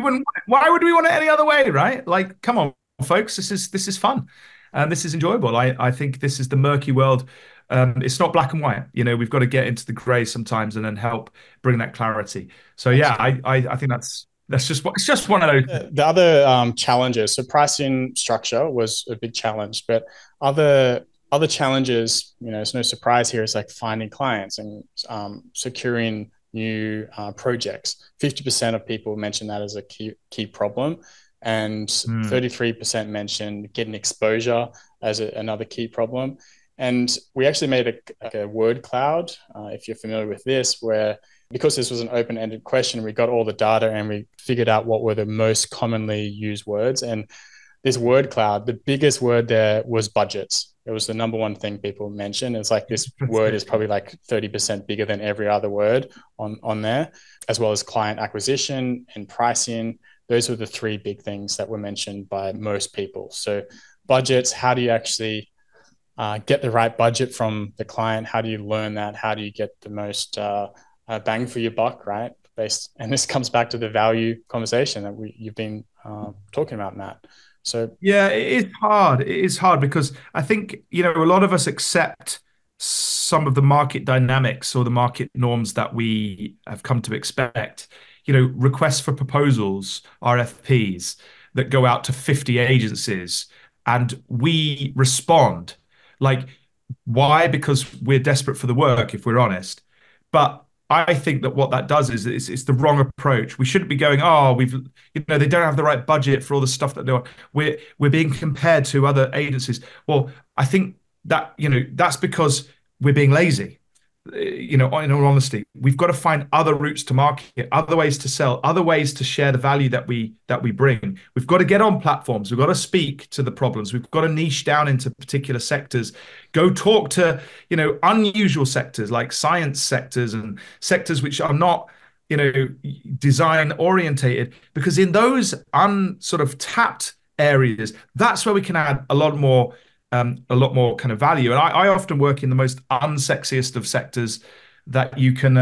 [SPEAKER 2] why would we want it any other way, right? Like, come on, folks, this is fun. This is enjoyable. I think this is the murky world. It's not black and white. We've got to get into the gray sometimes and then help bring that clarity. So yeah, I think it's just one of those.
[SPEAKER 3] The other challenges. So pricing structure was a big challenge, but other challenges, it's no surprise here, is like finding clients and securing new projects. 50% of people mention that as a key problem, and 33% mentioned getting exposure as another key problem. And we actually made a word cloud, if you're familiar with this, where, because this was an open-ended question, we got all the data and we figured out what were the most commonly used words. And this word cloud, the biggest word there was budgets. It was the number one thing people mentioned. It's like this word is probably like 30% bigger than every other word on there, as well as client acquisition and pricing. Those were the three big things that were mentioned by most people. So budgets, how do you actually get the right budget from the client? How do you learn that? How do you get the most bang for your buck, right? And this comes back to the value conversation that you've been talking about, Matt. So
[SPEAKER 2] yeah, it is hard. It is hard because I think, a lot of us accept some of the market dynamics or the market norms that we have come to expect. Requests for proposals, RFPs, that go out to 50 agencies, and we respond. Like, why? Because we're desperate for the work, if we're honest. But I think that what that does is it's the wrong approach. We shouldn't be going, oh, they don't have the right budget for all the stuff that they want. We're being compared to other agencies. Well, I think that, that's because we're being lazy. In all honesty, we've got to find other routes to market, other ways to sell, other ways to share the value that we bring. We've got to get on platforms. We've got to speak to the problems. We've got to niche down into particular sectors. Go talk to unusual sectors like science sectors and sectors which are not design orientated, because in those sort of tapped areas, that's where we can add a lot more kind of value. And I often work in the most unsexiest of sectors that you can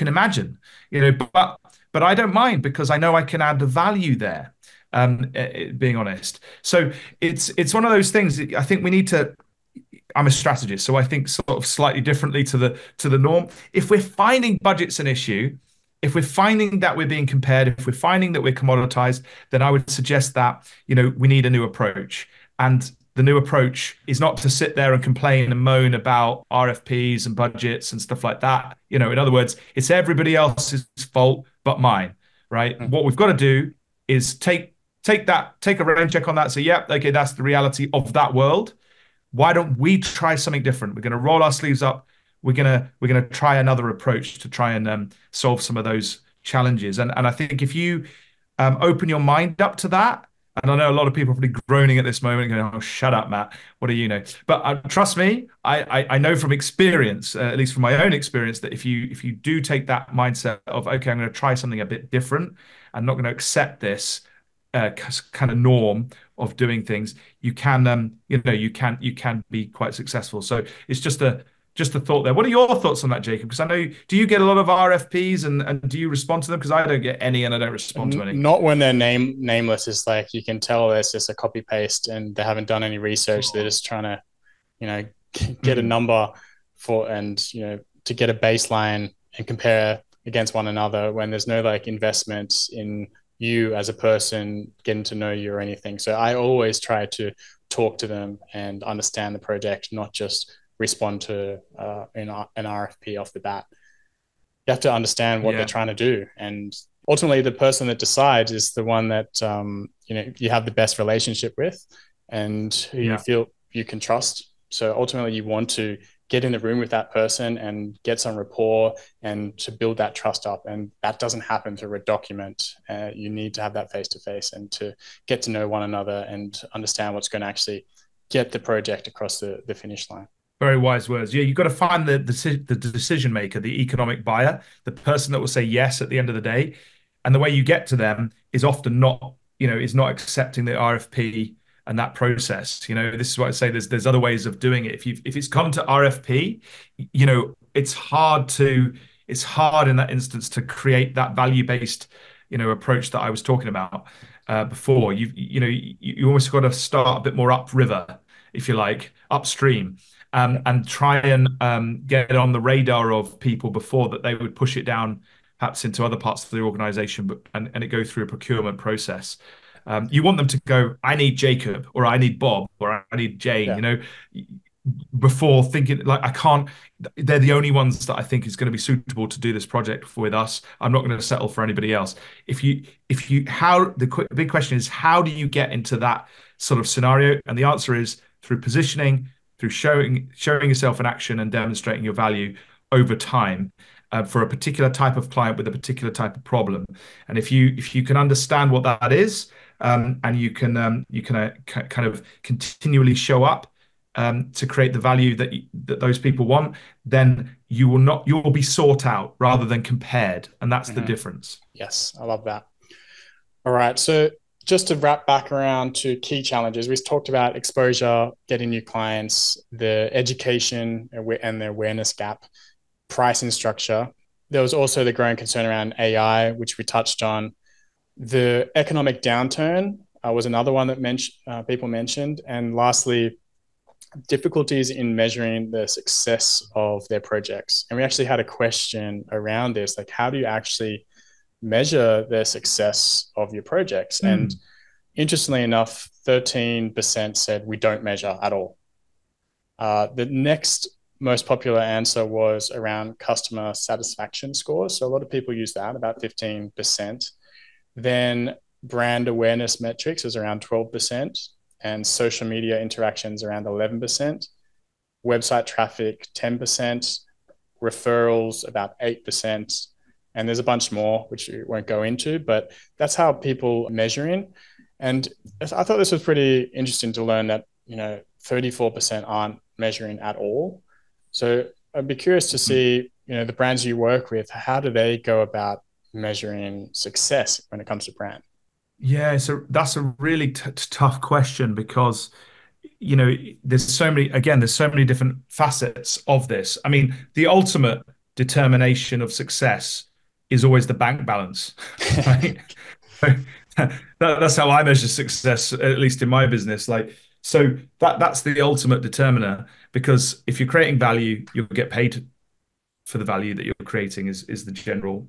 [SPEAKER 2] imagine, but I don't mind, because I know I can add the value there. Being honest, so it's one of those things. I think we need to. I'm a strategist, so I think sort of slightly differently to the norm. If we're finding budget's an issue, if we're finding that we're being compared, if we're finding that we're commoditized, then I would suggest that we need a new approach. And the new approach is not to sit there and complain and moan about RFPs and budgets and stuff like that. In other words, it's everybody else's fault but mine, right? Mm-hmm. What we've got to do is take a rain check on that. So, yeah, okay, that's the reality of that world. Why don't we try something different? We're going to roll our sleeves up. We're gonna try another approach to try and solve some of those challenges. And I think if you open your mind up to that. And I know a lot of people are probably groaning at this moment, going, "Oh, shut up, Matt. What do you know?" But trust me, I know from experience, at least from my own experience, that if you do take that mindset of, okay, I'm going to try something a bit different, I'm not going to accept this kind of norm of doing things, you can you can be quite successful. So it's just a thought there. What are your thoughts on that, Jacob? Because I know, do you get a lot of RFPs and do you respond to them? Because I don't get any and I don't respond to any.
[SPEAKER 3] Not when they're nameless. It's like you can tell it's just a copy paste and they haven't done any research. They're just trying to, get a number to get a baseline and compare against one another, when there's no like investment in you as a person, getting to know you or anything. So I always try to talk to them and understand the project, not just respond to an RFP off the bat. You have to understand what they're trying to do, and ultimately the person that decides is the one that you have the best relationship with and who you feel you can trust. So ultimately you want to get in the room with that person and get some rapport and to build that trust up, and that doesn't happen through a document. You need to have that face-to-face and to get to know one another and understand what's going to actually get the project across the finish line.
[SPEAKER 2] Very wise words. Yeah, you've got to find the decision maker, the economic buyer, the person that will say yes at the end of the day. And the way you get to them is often not accepting the RFP and that process. This is what I say. There's other ways of doing it. If it's come to RFP, it's hard in that instance to create that value-based, approach that I was talking about before. You almost got to start a bit more upriver, if you like, upstream. And try and get on the radar of people before that they would push it down perhaps into other parts of the organization, and it go through a procurement process. You want them to go, I need Jacob, or I need Bob, or I need Jane, before thinking like, they're the only ones that I think is going to be suitable to do this project with us. I'm not going to settle for anybody else. The big question is, how do you get into that sort of scenario? And the answer is through positioning, through showing yourself in action and demonstrating your value over time for a particular type of client with a particular type of problem. And if you can understand what that is, and you can kind of continually show up to create the value that those people want, then you'll be sought out rather than compared, and that's the difference.
[SPEAKER 3] Yes, I love that. All right, so just to wrap back around to key challenges, we talked about exposure, getting new clients, the education and the awareness gap, pricing structure. There was also the growing concern around AI, which we touched on. The economic downturn was another one that people mentioned. And lastly, difficulties in measuring the success of their projects. And we actually had a question around this, like how do you actually measure the success of your projects? And interestingly enough, 13% said we don't measure at all. The next most popular answer was around customer satisfaction scores. So a lot of people use that, about 15%. Then brand awareness metrics is around 12%, and social media interactions around 11%, website traffic 10%, referrals about 8%, and there's a bunch more which we won't go into, but that's how people are measuring. And I thought this was pretty interesting to learn that 34% aren't measuring at all. So I'd be curious to see the brands you work with, how do they go about measuring success when it comes to brand?
[SPEAKER 2] Yeah, so that's a really tough question because there's so many different facets of this. I mean, the ultimate determination of success is always the bank balance, right? That's how I measure success, at least in my business. So that's the ultimate determiner, because if you're creating value, you'll get paid for the value that you're creating is the general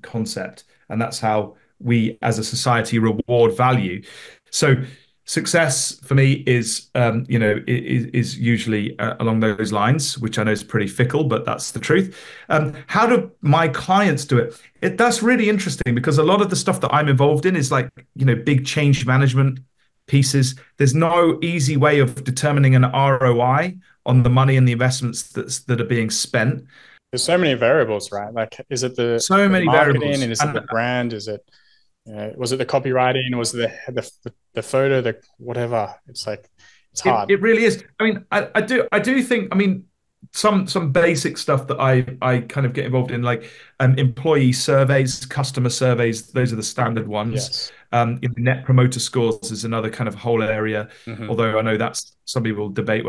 [SPEAKER 2] concept. And that's how we as a society reward value. So success for me is usually along those lines, which I know is pretty fickle, but that's the truth. How do my clients do it? That's really interesting, because a lot of the stuff that I'm involved in is big change management pieces. There's no easy way of determining an ROI on the money and the investments that are being spent.
[SPEAKER 3] There's so many variables, right? Like, is it the
[SPEAKER 2] marketing
[SPEAKER 3] variables, and is it the brand? Is it was it the copywriting? Was it the photo? The whatever? It's hard.
[SPEAKER 2] It really is. I mean, I do think. I mean, some basic stuff that I kind of get involved in, like employee surveys, customer surveys. Those are the standard ones.
[SPEAKER 3] Yes.
[SPEAKER 2] Net promoter scores is another kind of whole area. Although I know that's, some people debate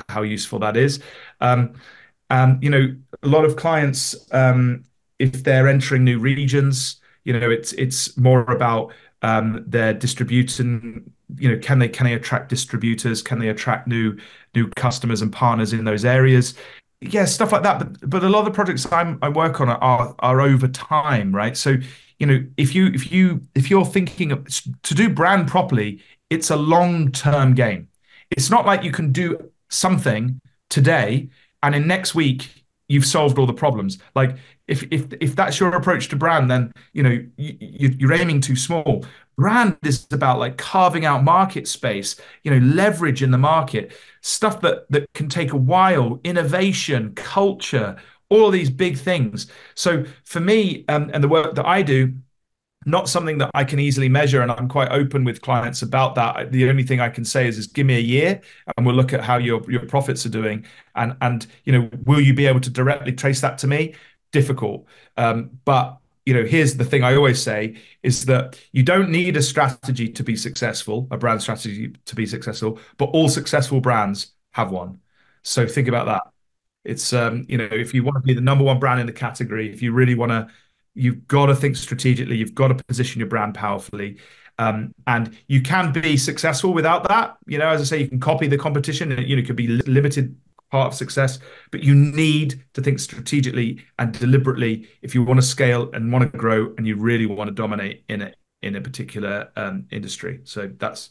[SPEAKER 2] how useful that is. A lot of clients, if they're entering new regions, it's more about their distributing. Can they attract distributors? Can they attract new customers and partners in those areas? Yeah, stuff like that. But a lot of the projects I work on are over time, right? So if you're thinking to do brand properly, it's a long-term game. It's not like you can do something today and in next week you've solved all the problems. Like if that's your approach to brand, then you're aiming too small. Brand is about carving out market space, leverage in the market, stuff that can take a while, innovation, culture, all of these big things. So for me, and the work that I do, not something that I can easily measure, and I'm quite open with clients about that. The only thing I can say is give me a year and we'll look at how your profits are doing, and will you be able to directly trace that to me? Difficult. But here's the thing I always say is that you don't need a strategy to be successful, a brand strategy to be successful, but all successful brands have one. So think about that. It's if you want to be the number one brand in the category, if you really want to, you've got to think strategically. You've got to position your brand powerfully, and you can be successful without that. As I say, you can copy the competition. It could be limited part of success, but you need to think strategically and deliberately if you want to scale and want to grow, and you really want to dominate in a particular industry. So that's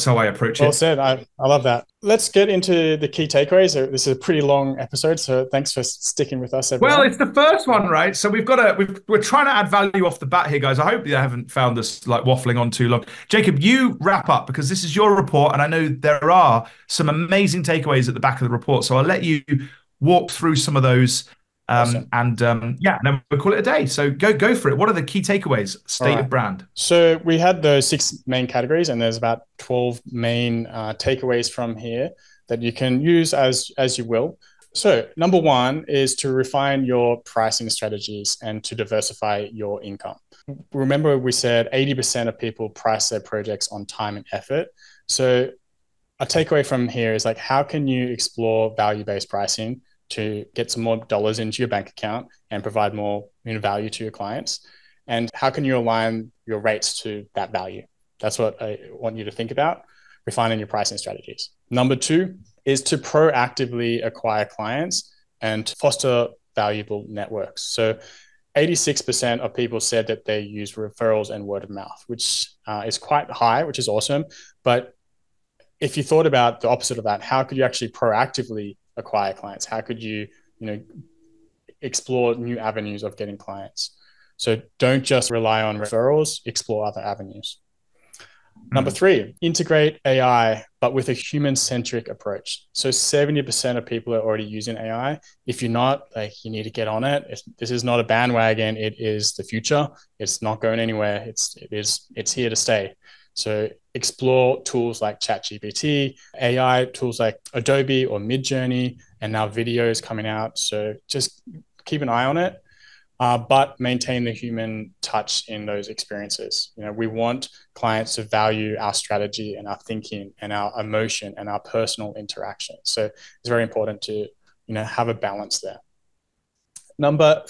[SPEAKER 2] how I approach it.
[SPEAKER 3] Well said. I love that. Let's get into the key takeaways. This is a pretty long episode, so thanks for sticking with us, everyone.
[SPEAKER 2] Well, it's the first one, right? So we're trying to add value off the bat here, guys. I hope you haven't found us waffling on too long. Jacob, you wrap up, because this is your report, and I know there are some amazing takeaways at the back of the report. So I'll let you walk through some of those.
[SPEAKER 3] Awesome.
[SPEAKER 2] And then we'll call it a day. So go for it. What are the key takeaways? State of brand.
[SPEAKER 3] So we had those 6 main categories, and there's about 12 main takeaways from here. that you can use as you will. So number one is to refine your pricing strategies and to diversify your income. Remember, we said 80% of people price their projects on time and effort. So a takeaway from here is like, how can you explore value-based pricing to get some more dollars into your bank account and provide more value to your clients? And how can you align your rates to that value? That's what I want you to think about, refining your pricing strategies. Number two is to proactively acquire clients and foster valuable networks. So 86% of people said that they use referrals and word of mouth, which is quite high, which is awesome. But if you thought about the opposite of that, how could you actually proactively acquire clients? How could you, explore new avenues of getting clients? So don't just rely on referrals, explore other avenues. Number three, integrate AI, but with a human-centric approach. So 70% of people are already using AI. If you're not, you need to get on it. This is not a bandwagon. It is the future. It's not going anywhere. It's here to stay. So explore tools like ChatGPT, AI tools like Adobe or Midjourney, and now videos coming out. So just keep an eye on it. But maintain the human touch in those experiences. We want clients to value our strategy and our thinking and our emotion and our personal interaction. So it's very important to, have a balance there. Number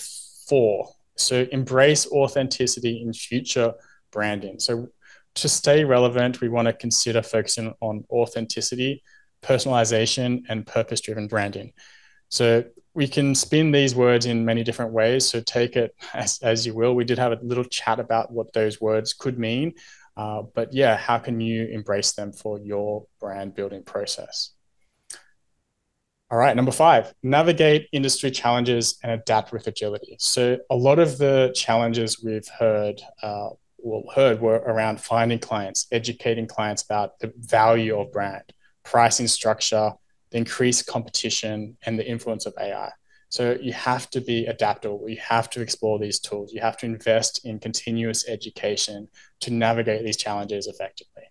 [SPEAKER 3] four, so embrace authenticity in future branding. So to stay relevant, we want to consider focusing on authenticity, personalization, and purpose-driven branding. So we can spin these words in many different ways. So take it as you will. We did have a little chat about what those words could mean. But yeah, how can you embrace them for your brand building process? All right, number five, navigate industry challenges and adapt with agility. So a lot of the challenges we've heard were around finding clients, educating clients about the value of brand, pricing structure, the increased competition, and the influence of AI. So you have to be adaptable. You have to explore these tools. You have to invest in continuous education to navigate these challenges effectively.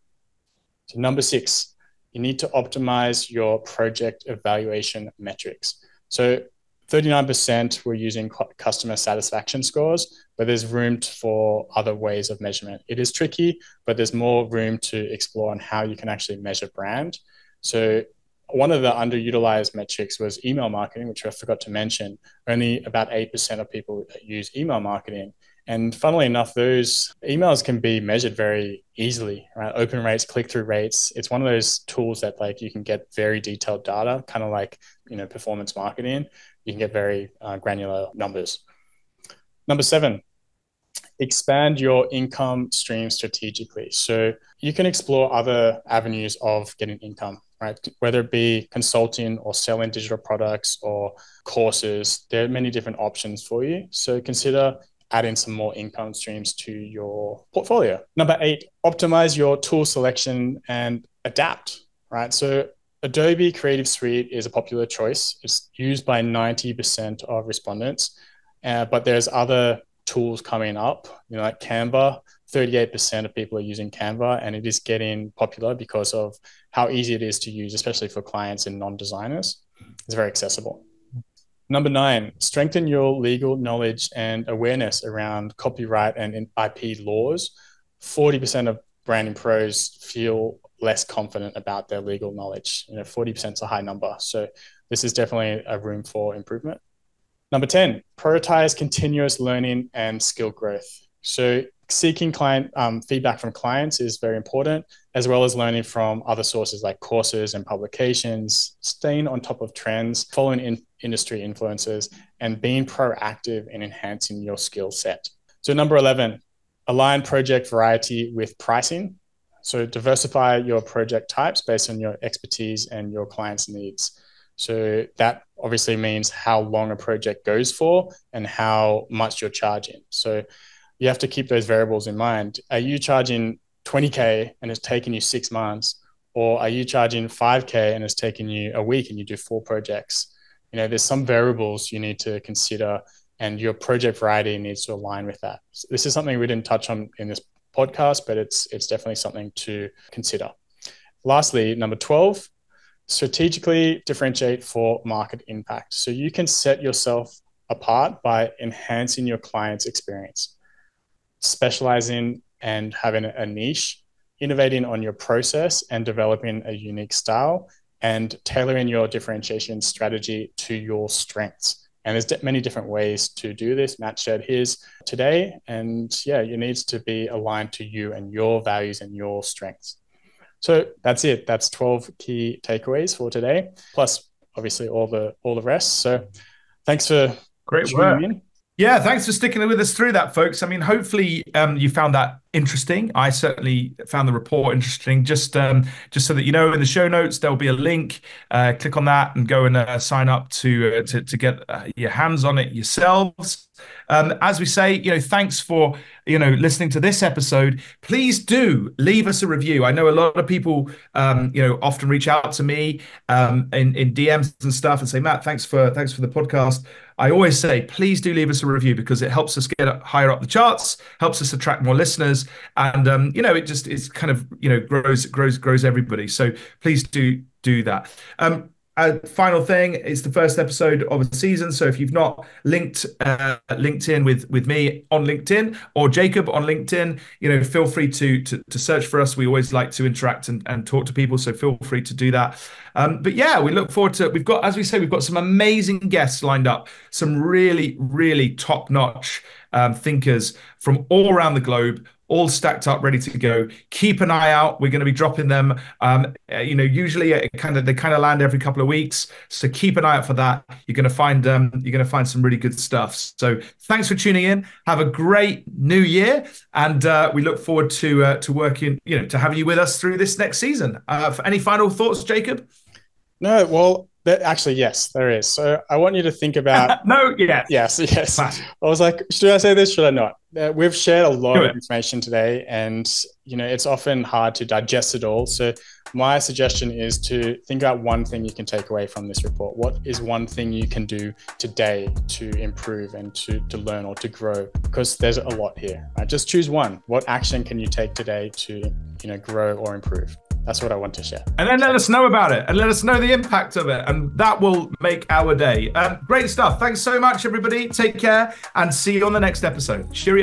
[SPEAKER 3] So number six, you need to optimize your project evaluation metrics. So 39% were using customer satisfaction scores, but there's room for other ways of measurement. It is tricky, but there's more room to explore on how you can actually measure brand. So one of the underutilized metrics was email marketing, which I forgot to mention. Only about 8% of people use email marketing. And funnily enough, those emails can be measured very easily, right? Open rates, click-through rates. It's one of those tools that you can get very detailed data, kind of like, performance marketing. You can get very granular numbers. Number seven, expand your income stream strategically. So you can explore other avenues of getting income, right? Whether it be consulting or selling digital products or courses, there are many different options for you. So consider adding some more income streams to your portfolio. Number eight, optimize your tool selection and adapt, right? So Adobe Creative Suite is a popular choice. It's used by 90% of respondents, but there's other tools coming up, like Canva. 38% of people are using Canva, and it is getting popular because of how easy it is to use, especially for clients and non-designers. It's very accessible. Number nine, strengthen your legal knowledge and awareness around copyright and IP laws. 40% of branding pros feel less confident about their legal knowledge. 40% is a high number. So this is definitely a room for improvement. Number 10, prioritize continuous learning and skill growth. So seeking client feedback from clients is very important, as well as learning from other sources like courses and publications, staying on top of trends, following industry influences, and being proactive in enhancing your skill set. So number 11, align project variety with pricing. So diversify your project types based on your expertise and your clients' needs. So that obviously means how long a project goes for and how much you're charging. So you have to keep those variables in mind. Are you charging 20K and it's taking you 6 months? Or are you charging 5K and it's taking you a week and you do 4 projects? There's some variables you need to consider, and your project variety needs to align with that. So this is something we didn't touch on in this podcast, but it's definitely something to consider. Lastly, number 12, strategically differentiate for market impact. So you can set yourself apart by enhancing your client's experience, specializing and having a niche, innovating on your process and developing a unique style, and tailoring your differentiation strategy to your strengths. And there's many different ways to do this. Matt shared his today, and yeah, it needs to be aligned to you and your values and your strengths. So that's it. That's 12 key takeaways for today, plus obviously all the rest. So thanks for
[SPEAKER 2] Great work. Yeah, thanks for sticking with us through that, folks. I mean, hopefully you found that interesting. I certainly found the report interesting. Just so that you know, in the show notes there'll be a link. Click on that and go and sign up to get your hands on it yourselves. As we say, thanks for listening to this episode. Please do leave us a review. I know a lot of people often reach out to me in DMs and stuff and say, Matt, thanks for the podcast. I always say, please do leave us a review because it helps us get higher up the charts, helps us attract more listeners, and it's kind of grows everybody. So please do that. Final thing, it's the first episode of a season, so if you've not linked in with me on LinkedIn or Jacob on LinkedIn, feel free to search for us. We always like to interact and talk to people, so feel free to do that. But yeah, we look forward to, we've got some amazing guests lined up, some really, really top-notch thinkers from all around the globe, all stacked up, ready to go. Keep an eye out. We're going to be dropping them. Usually they kind of land every couple of weeks. So keep an eye out for that. You're going to find some really good stuff. So thanks for tuning in. Have a great new year, and we look forward to working, to having you with us through this next season. For any final thoughts, Jacob?
[SPEAKER 3] No, well, actually, yes, there is. So I want you to think about.
[SPEAKER 2] No, yeah.
[SPEAKER 3] Yes. I was like, should I say this? Should I not? We've shared a lot of information today, and it's often hard to digest it all. So my suggestion is to think about one thing you can take away from this report. What is one thing you can do today to improve and to learn or to grow? Because there's a lot here. Right? Just choose one. What action can you take today to grow or improve? That's what I want to share.
[SPEAKER 2] And then let us know about it and let us know the impact of it. And that will make our day. Great stuff. Thanks so much, everybody. Take care and see you on the next episode. Cheerio.